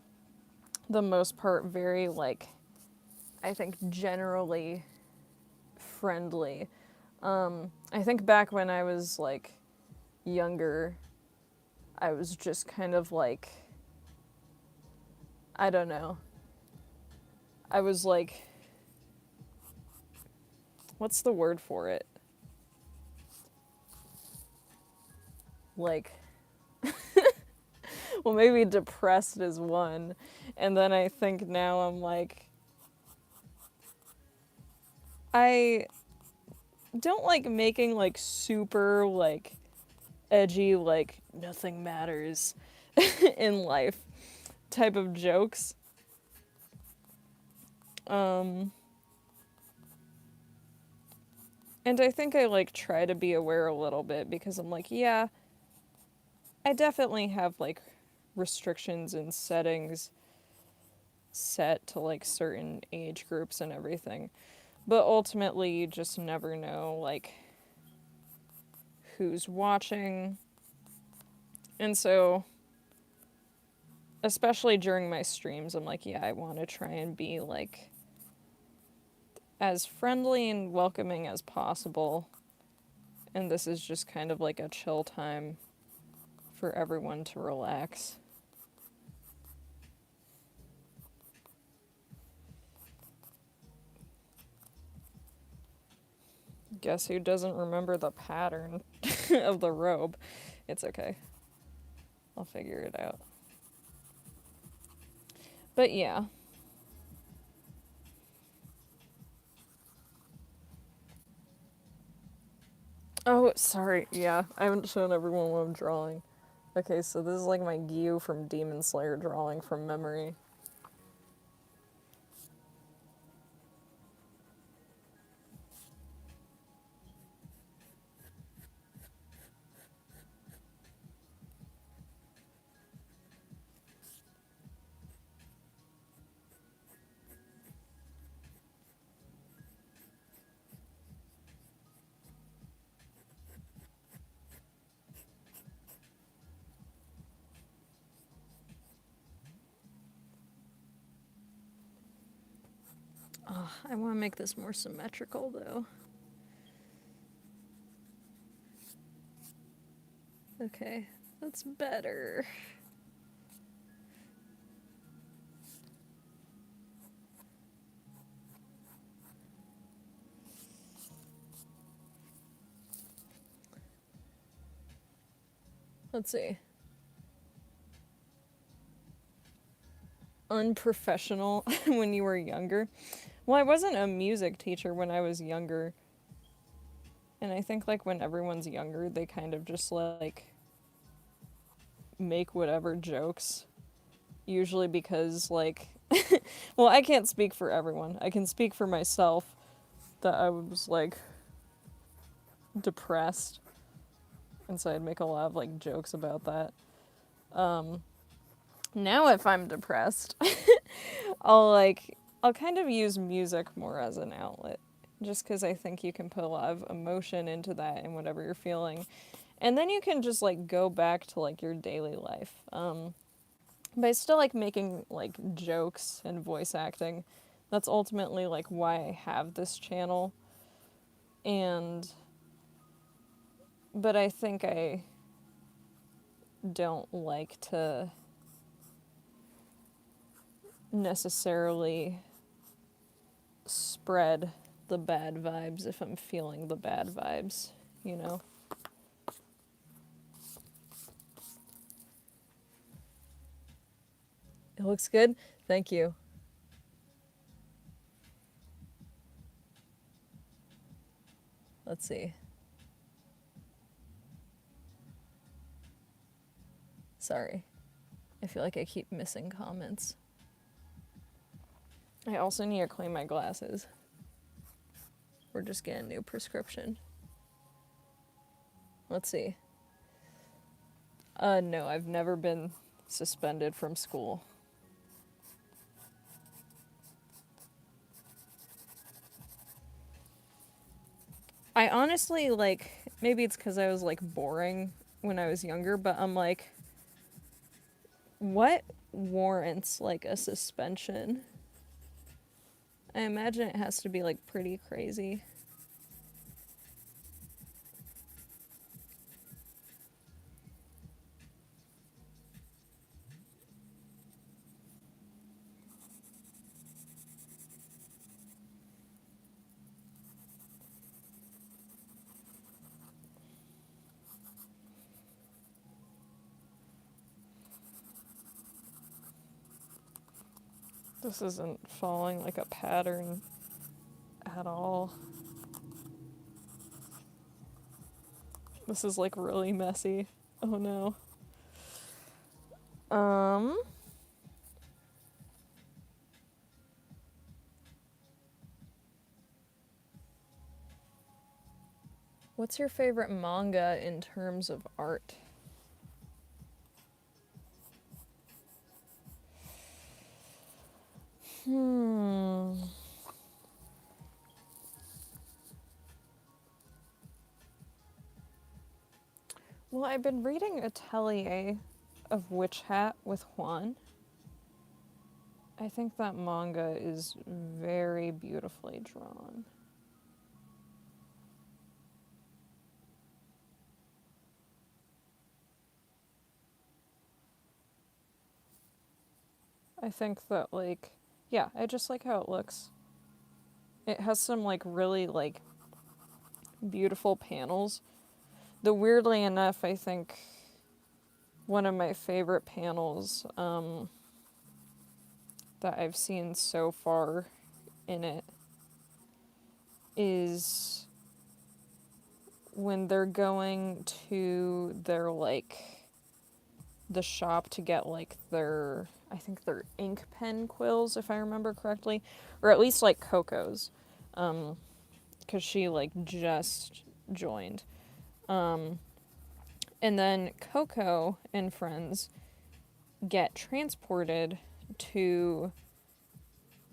the most part very like, I think generally friendly. I think back when I was like younger, I was just kind of like, I don't know. I was like, what's the word for it? Like, well, maybe depressed is one. And then I think now I'm like, I don't like making like super like edgy, like nothing matters in life type of jokes. And I think I like try to be aware a little bit because I'm like, yeah, I definitely have like restrictions and settings set to like certain age groups and everything. But ultimately, you just never know like who's watching. And so, especially during my streams, I'm like, yeah, I want to try and be like as friendly and welcoming as possible. And this is just kind of like a chill time for everyone to relax. Guess who doesn't remember the pattern of the robe? It's okay. I'll figure it out. But yeah. Oh, sorry. Yeah, I haven't shown everyone what I'm drawing. Okay, so this is like my Gyu from Demon Slayer drawing from memory. Oh, I want to make this more symmetrical though. Okay, that's better. Let's see. Unprofessional when you were younger. Well, I wasn't a music teacher when I was younger. And I think like when everyone's younger, they kind of just like make whatever jokes. Usually because like well, I can't speak for everyone. I can speak for myself that I was like depressed. And so I'd make a lot of like jokes about that. Now if I'm depressed, I'll kind of use music more as an outlet. Just because I think you can put a lot of emotion into that and whatever you're feeling. And then you can just like go back to like your daily life. But I still like making like jokes and voice acting. That's ultimately like why I have this channel. And but I think I don't like to necessarily spread the bad vibes if I'm feeling the bad vibes, you know? It looks good. Thank you. Let's see. Sorry. I feel like I keep missing comments. I also need to clean my glasses. Or just get a new prescription. Let's see. No, I've never been suspended from school. I honestly, like, maybe it's because I was, like, boring when I was younger, but I'm like, what warrants, like, a suspension? I imagine it has to be, like, pretty crazy. This isn't following, like, a pattern at all. This is, like, really messy. Oh, no. What's your favorite manga in terms of art? Well, I've been reading Atelier of Witch Hat with Juan. I think that manga is very beautifully drawn. I think that, like, yeah, I just like how it looks. It has some, like, really, like, beautiful panels. Though, weirdly enough, I think one of my favorite panels that I've seen so far in it is when they're going to their, like, the shop to get, like, their, I think their ink pen quills, if I remember correctly, or at least, like, Coco's, because she, like, just joined. And then Coco and friends get transported to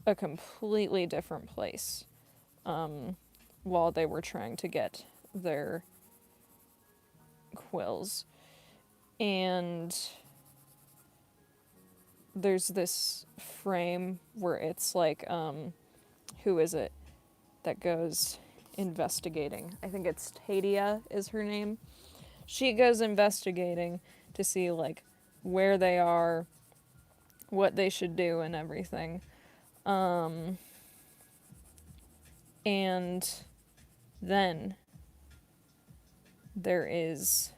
a completely different place while they were trying to get their quills. And there's this frame where it's like who is it that goes investigating? I think it's Tadia is her name. She goes investigating to see like where they are, what they should do and everything. And then there is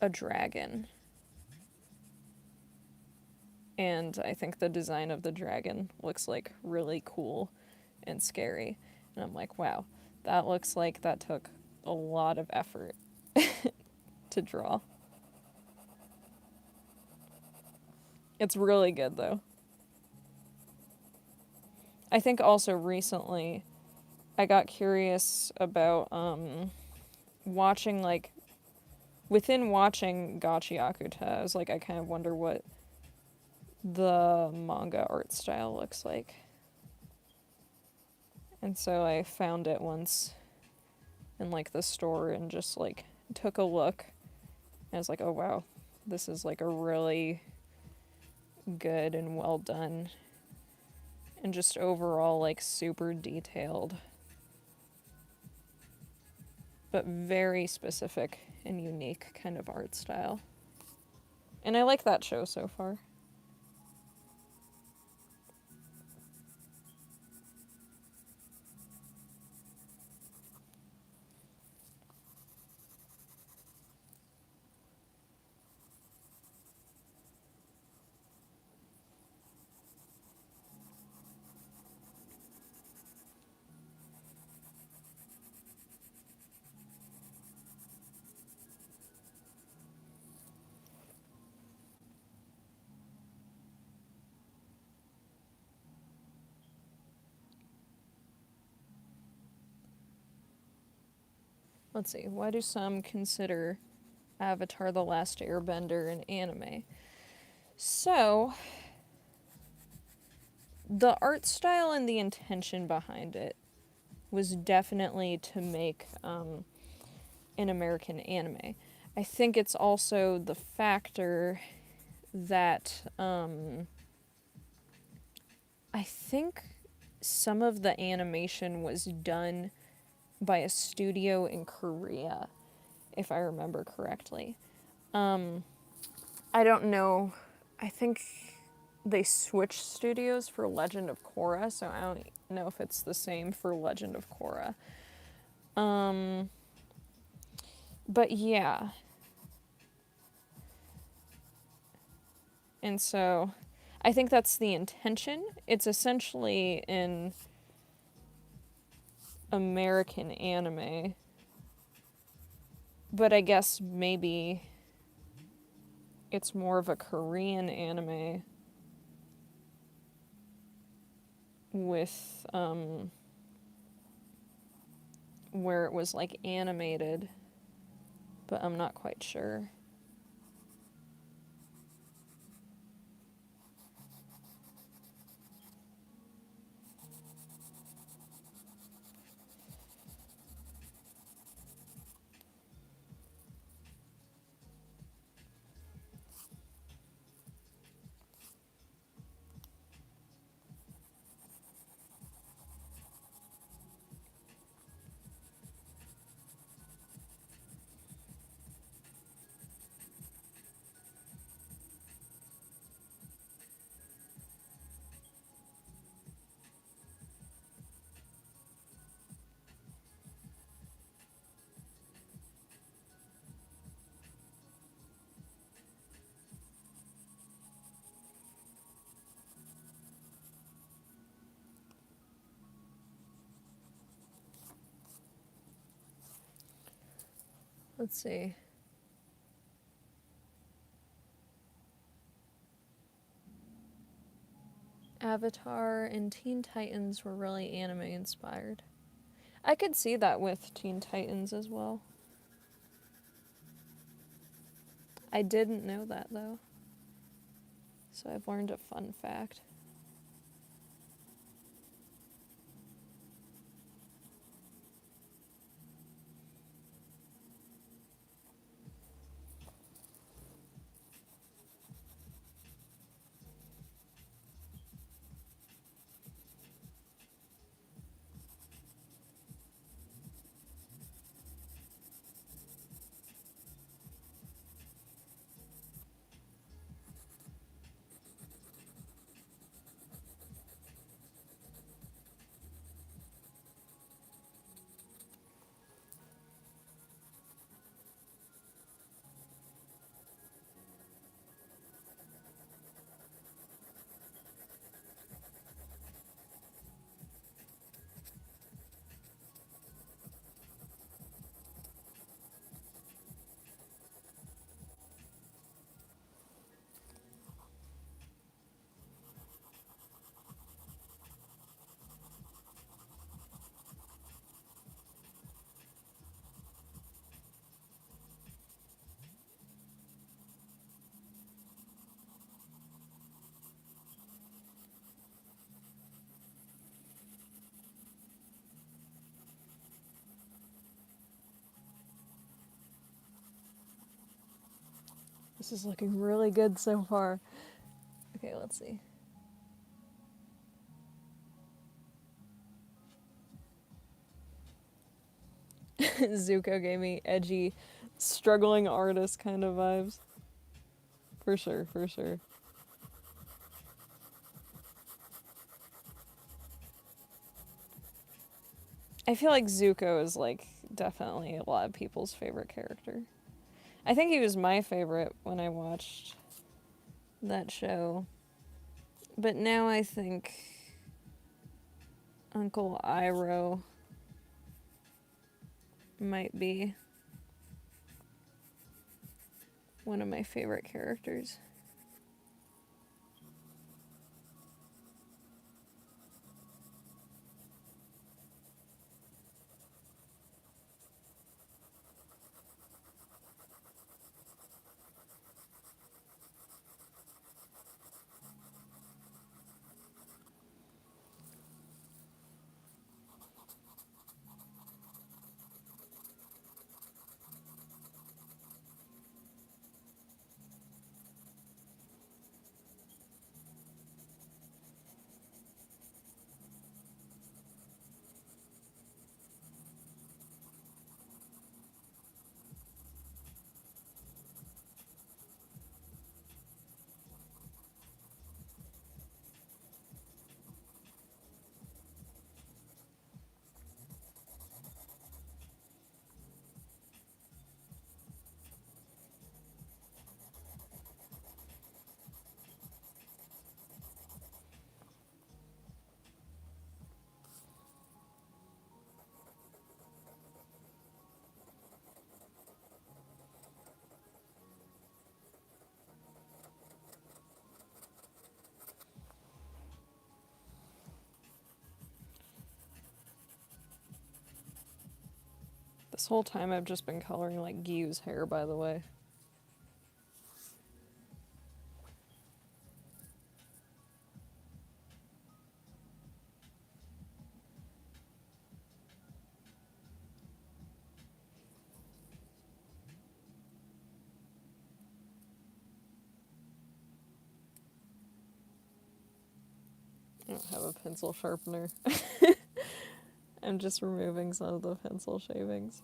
a dragon. And I think the design of the dragon looks like really cool and scary. And I'm like, wow, that looks like that took a lot of effort to draw. It's really good though. I think also recently I got curious about watching like within watching Gachiakuta, I was like I kind of wonder what the manga art style looks like. And so I found it once in like the store and just like took a look. And I was like, oh wow, this is like a really good and well done and just overall like super detailed but very specific and unique kind of art style. And I like that show so far. Let's see, why do some consider Avatar The Last Airbender an anime? So, the art style and the intention behind it was definitely to make an American anime. I think it's also the factor that I think some of the animation was done by a studio in Korea, if I remember correctly. I don't know. I think they switched studios for Legend of Korra, so I don't know if it's the same for Legend of Korra. But yeah. And so I think that's the intention. It's essentially an American anime. But I guess maybe it's more of a Korean anime with where it was like animated, but I'm not quite sure. Let's see. Avatar and Teen Titans were really anime inspired. I could see that with Teen Titans as well. I didn't know that though. So I've learned a fun fact. This is looking really good so far. Okay, let's see. Zuko gave me edgy, struggling artist kind of vibes. For sure, for sure. I feel like Zuko is like definitely a lot of people's favorite character. I think he was my favorite when I watched that show. But now I think Uncle Iroh might be one of my favorite characters. This whole time I've just been coloring like Gyu's hair, by the way. I don't have a pencil sharpener. I'm just removing some of the pencil shavings.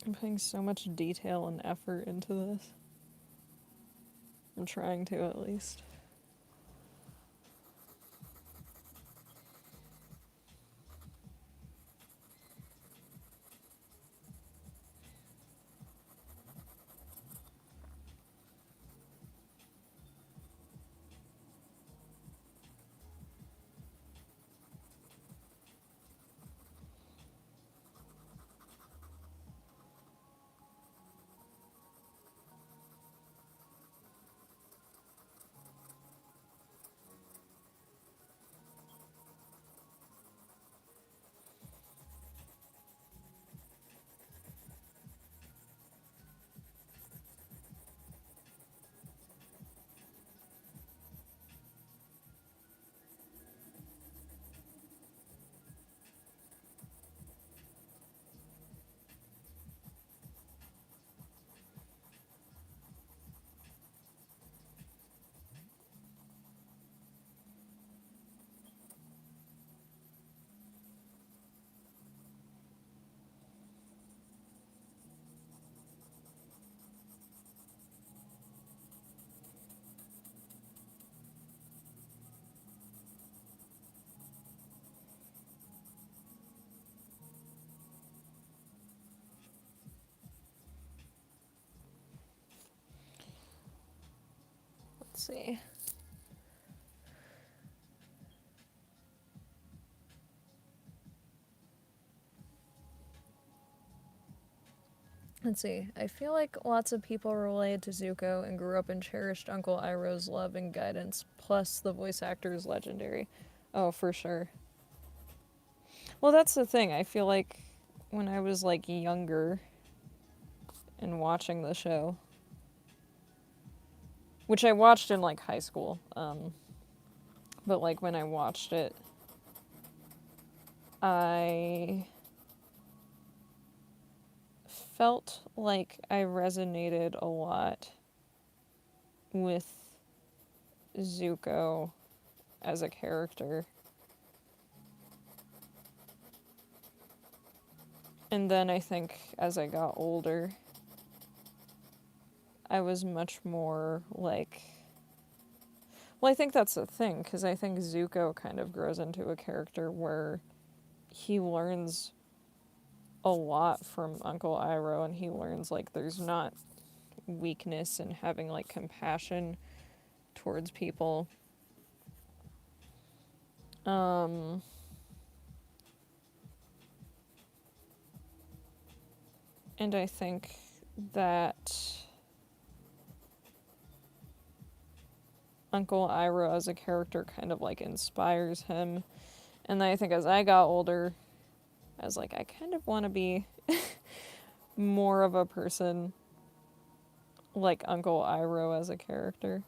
I'm putting so much detail and effort into this. I'm trying to, at least. Let's see. Let's see. I feel like lots of people related to Zuko and grew up and cherished Uncle Iroh's love and guidance, plus the voice actor is legendary. Oh, for sure. Well, that's the thing. I feel like when I was like younger and watching the show, which I watched in like high school, but like when I watched it, I felt like I resonated a lot with Zuko as a character. And then I think as I got older, I was much more like. Well, I think that's the thing, because I think Zuko kind of grows into a character where he learns a lot from Uncle Iroh, and he learns like there's not weakness in having like compassion towards people. And I think that Uncle Iroh as a character kind of like inspires him. And then I think as I got older, I was like, I kind of want to be more of a person like Uncle Iroh as a character.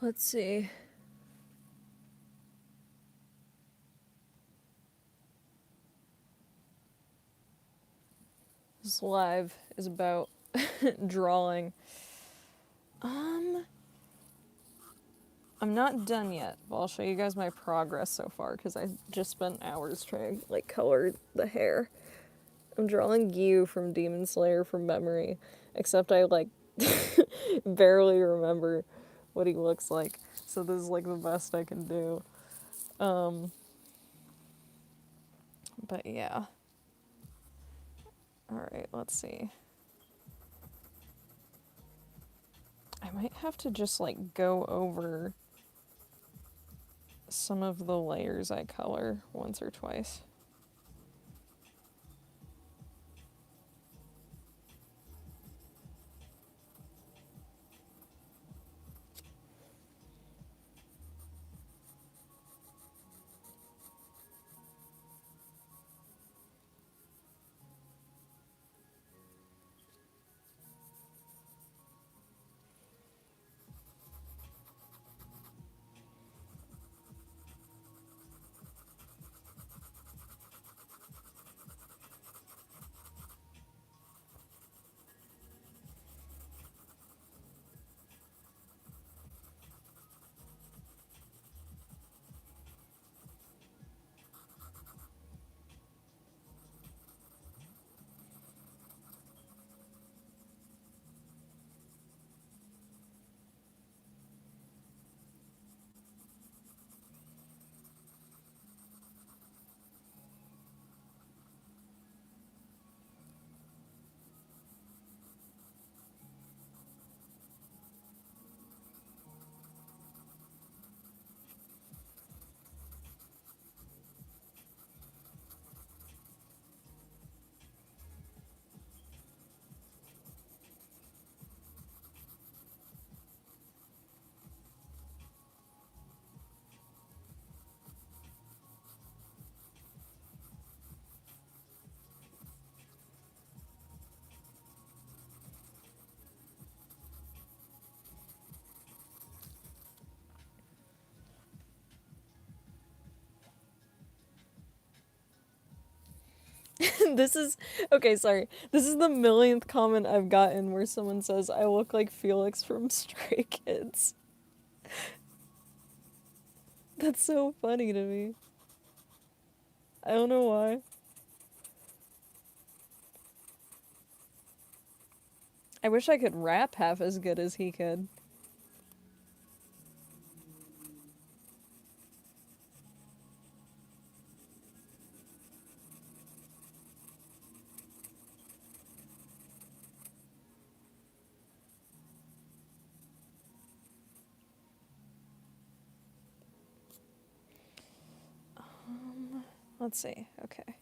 Let's see. This live is about drawing. I'm not done yet, but I'll show you guys my progress so far because I just spent hours trying to like color the hair. I'm drawing Gyu from Demon Slayer from memory, except I like barely remember what he looks like. So this is like the best I can do. But yeah. Alright, let's see. I might have to just like go over some of the layers I color once or twice. This is okay, sorry. This is the millionth comment I've gotten where someone says I look like Felix from Stray Kids. That's so funny to me. I don't know why. I wish I could rap half as good as he could. Let's see. Okay.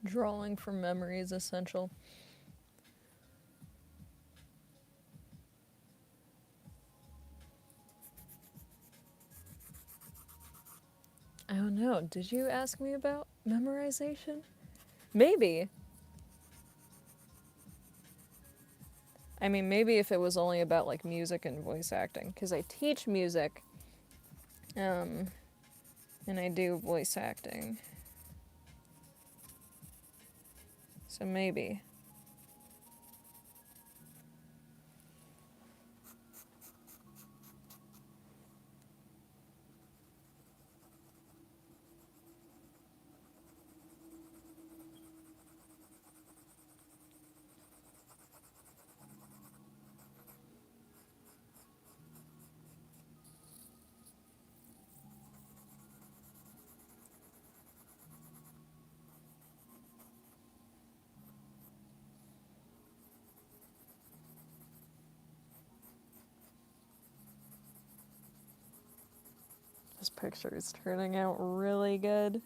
Drawing from memory is essential. I don't know. Did you ask me about memorization? Maybe. I mean, maybe if it was only about like music and voice acting, because I teach music, and I do voice acting. So maybe. This picture is turning out really good.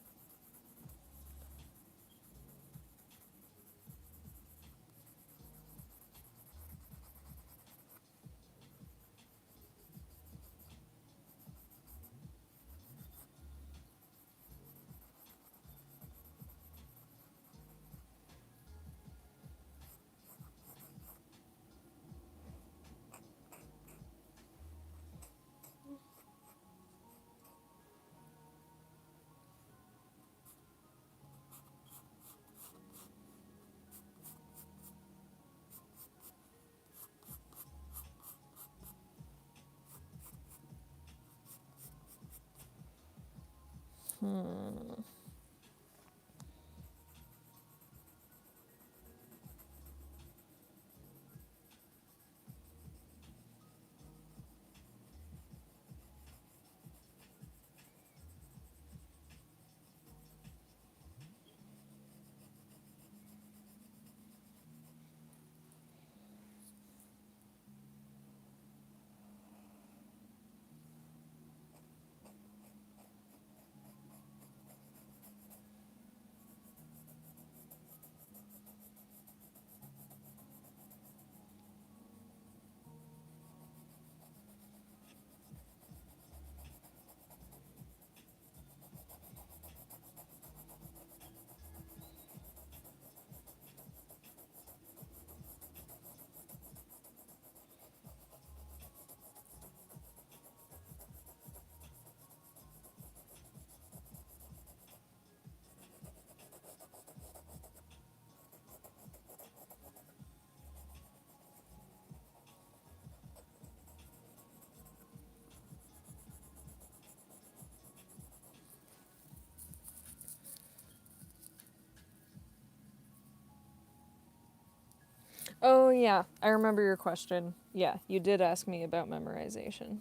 Oh, yeah, I remember your question. Yeah, you did ask me about memorization.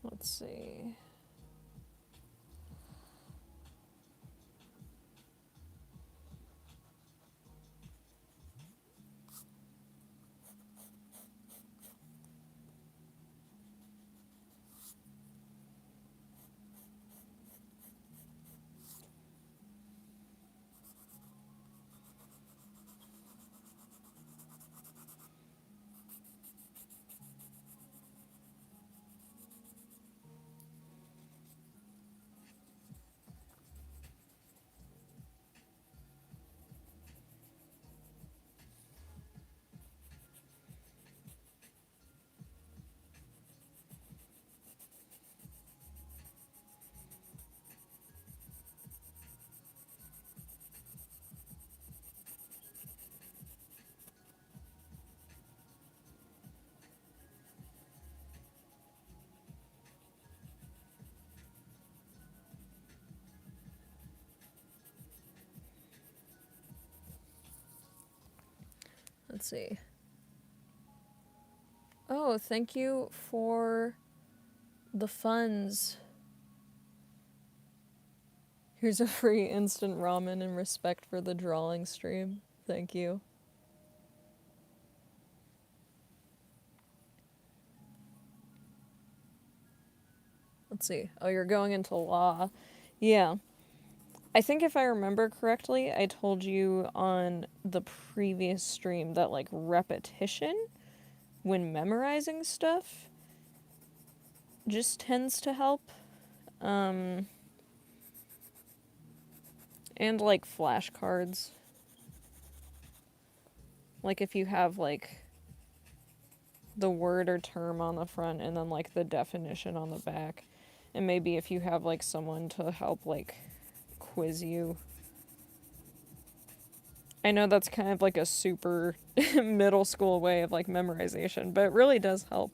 Let's see. Let's see. Oh, thank you for the funds. Here's a free instant ramen in respect for the drawing stream. Thank you. Let's see. Oh, you're going into law. Yeah. I think if I remember correctly, I told you on the previous stream that, like, repetition when memorizing stuff just tends to help. And, like, flashcards. Like, if you have, like, the word or term on the front and then, like, the definition on the back. And maybe if you have, like, someone to help, like, quiz you. I know that's kind of like a super middle school way of, like, memorization, but it really does help.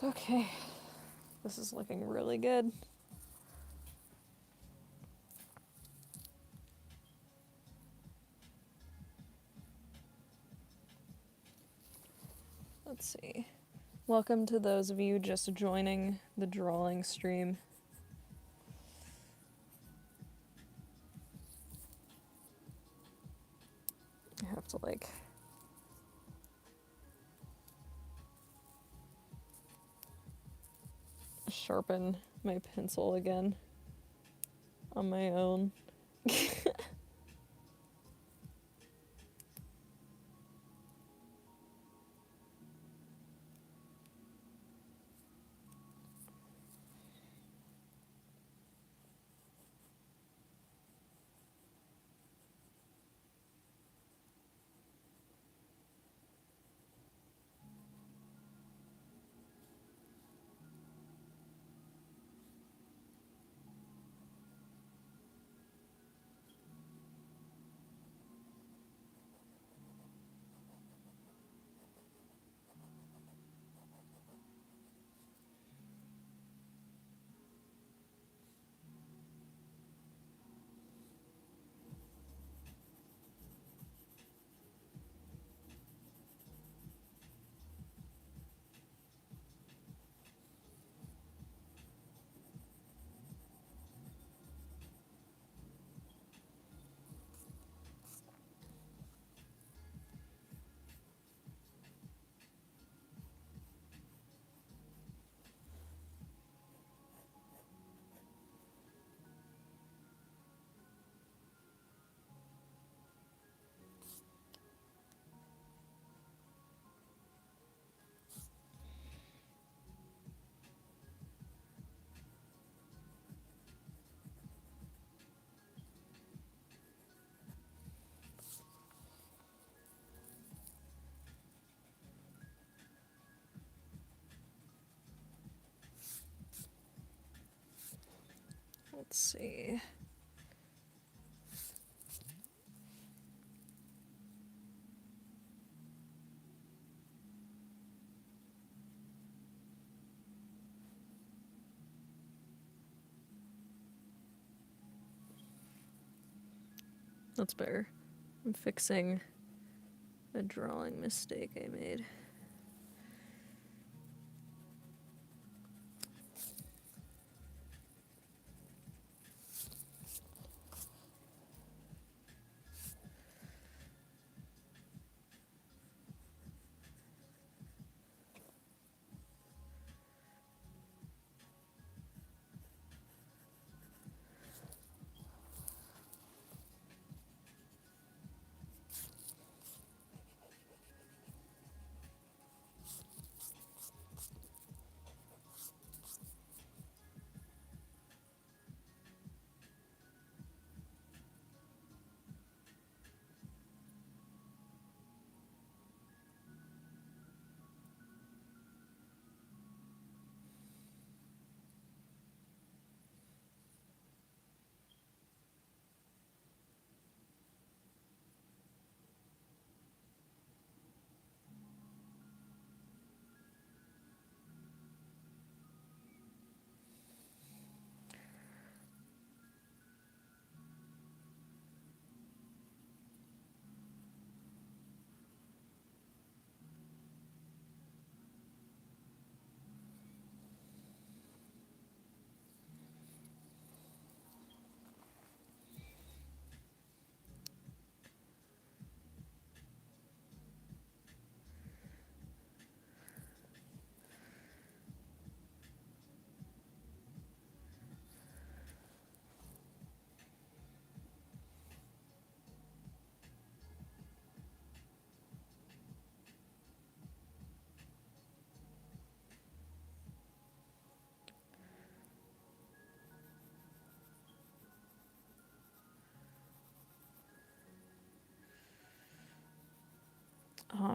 Okay. This is looking really good. Let's see. Welcome to those of you just joining the drawing stream. I have to like sharpen my pencil again on my own. Let's see. That's better. I'm fixing a drawing mistake I made.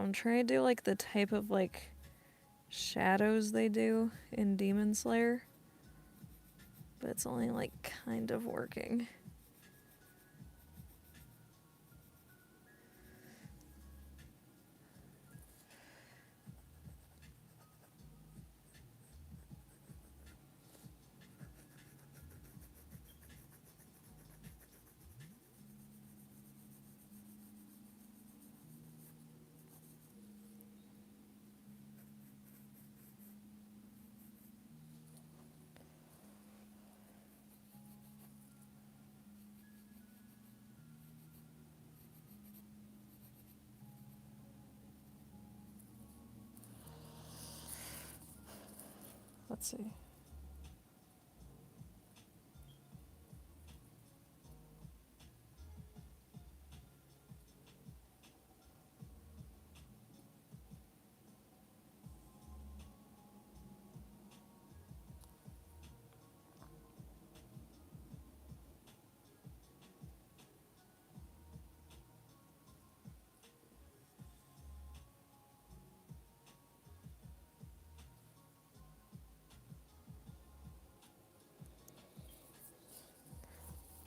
I'm trying to do like the type of like shadows they do in Demon Slayer, but it's only like kind of working. Let's see.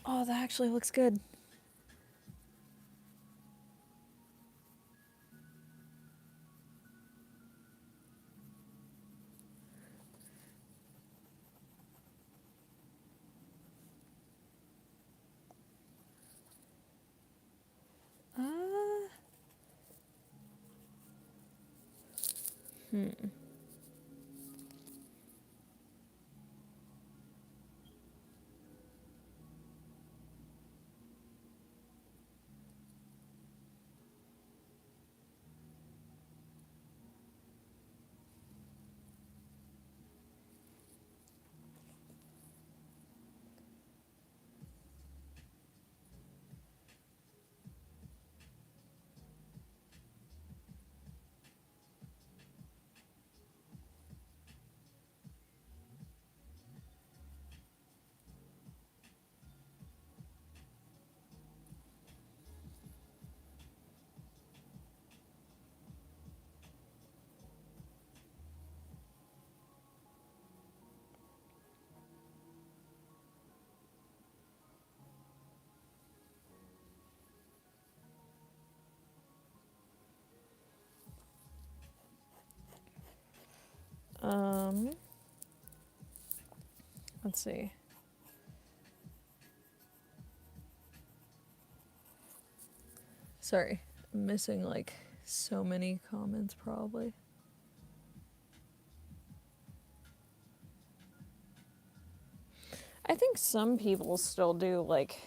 Oh, that actually looks good. Uh, hmm. Um, let's see. Sorry, I'm missing like so many comments probably. I think some people still do like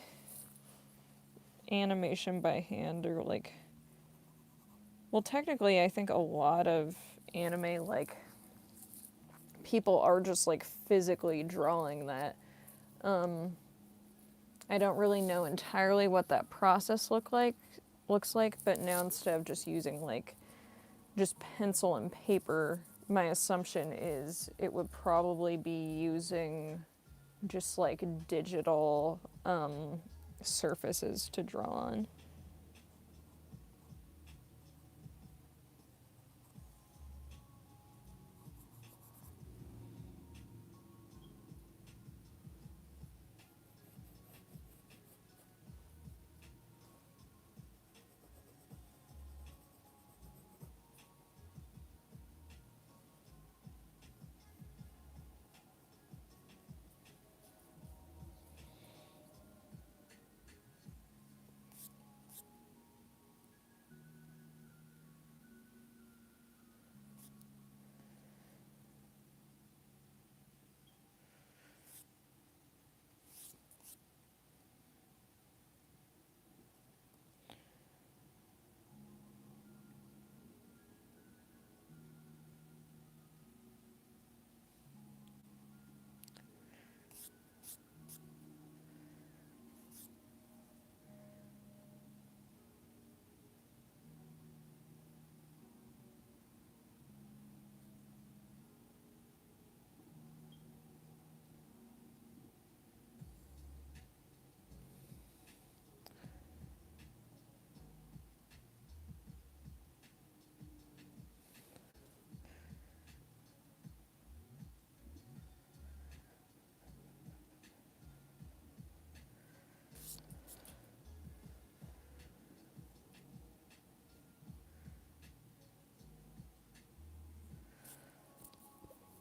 animation by hand or like, well, technically I think a lot of anime like people are just like physically drawing that. I don't really know entirely what that process looks like, but now instead of just using like just pencil and paper, my assumption is it would probably be using just like digital surfaces to draw on.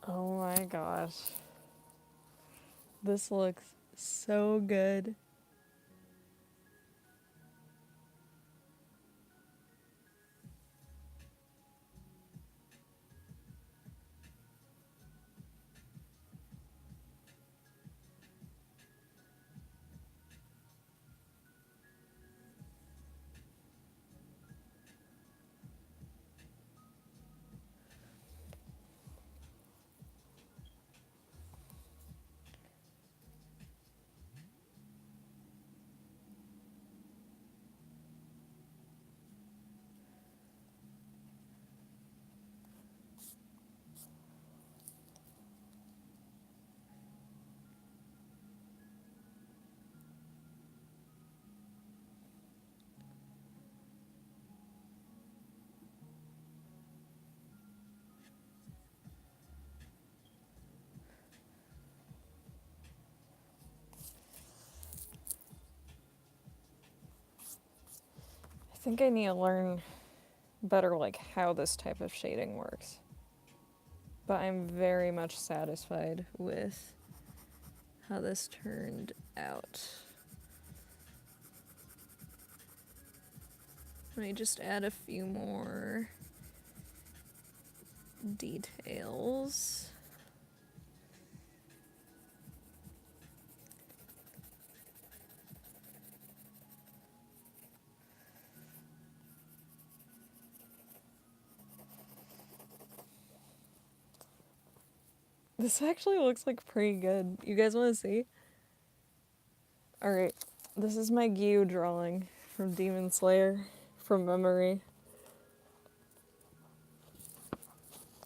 Oh my gosh. This looks so good. think I need to learn better like how this type of shading works. But I'm very much satisfied with how this turned out. Let me just add a few more details. This actually looks like pretty good. You guys want to see? Alright, this is my Gyu drawing from Demon Slayer from memory.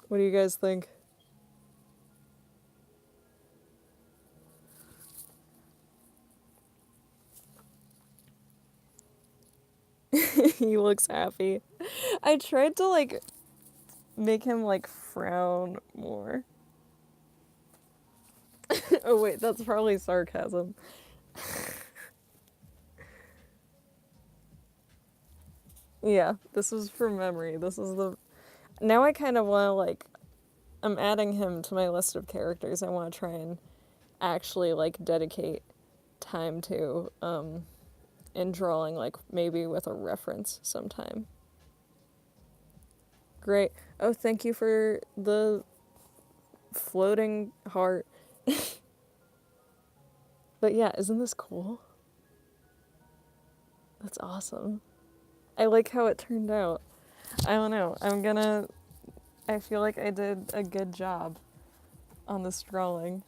What do you guys think? He looks happy. I tried to like make him like frown more. Oh wait, that's probably sarcasm. Yeah, this is from memory. This is the... Now I kind of want to like... I'm adding him to my list of characters I want to try and actually like dedicate time to in drawing, like maybe with a reference sometime. Great. Oh, thank you for the floating heart. But yeah, isn't this cool? That's awesome. I like how it turned out. I don't know. I feel like I did a good job on this drawing.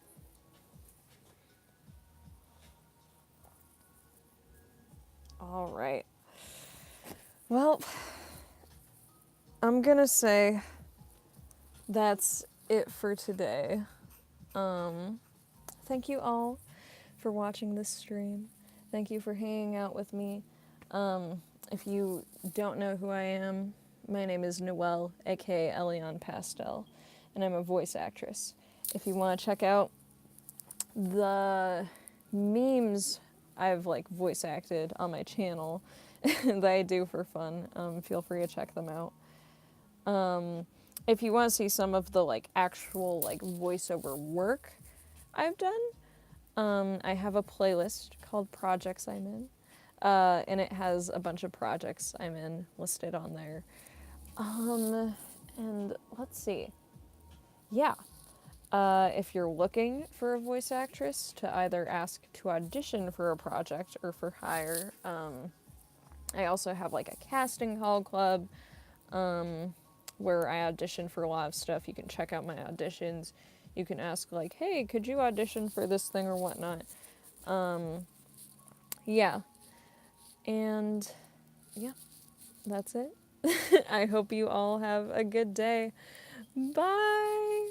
All right. Well, I'm gonna say that's it for today. Thank you all for watching this stream. Thank you for hanging out with me. If you don't know who I am, my name is Noelle, aka Elion Pastel, and I'm a voice actress. If you want to check out the memes I've like voice acted on my channel that I do for fun, feel free to check them out. If you want to see some of the like actual like voiceover work I've done, I have a playlist called Projects I'm In, and it has a bunch of projects I'm in listed on there. And let's see. Yeah. If you're looking for a voice actress to either ask to audition for a project or for hire, I also have like a casting call club where I audition for a lot of stuff. You can check out my auditions. You can ask like, hey, could you audition for this thing or whatnot? Yeah. And yeah, that's it. I hope you all have a good day. Bye!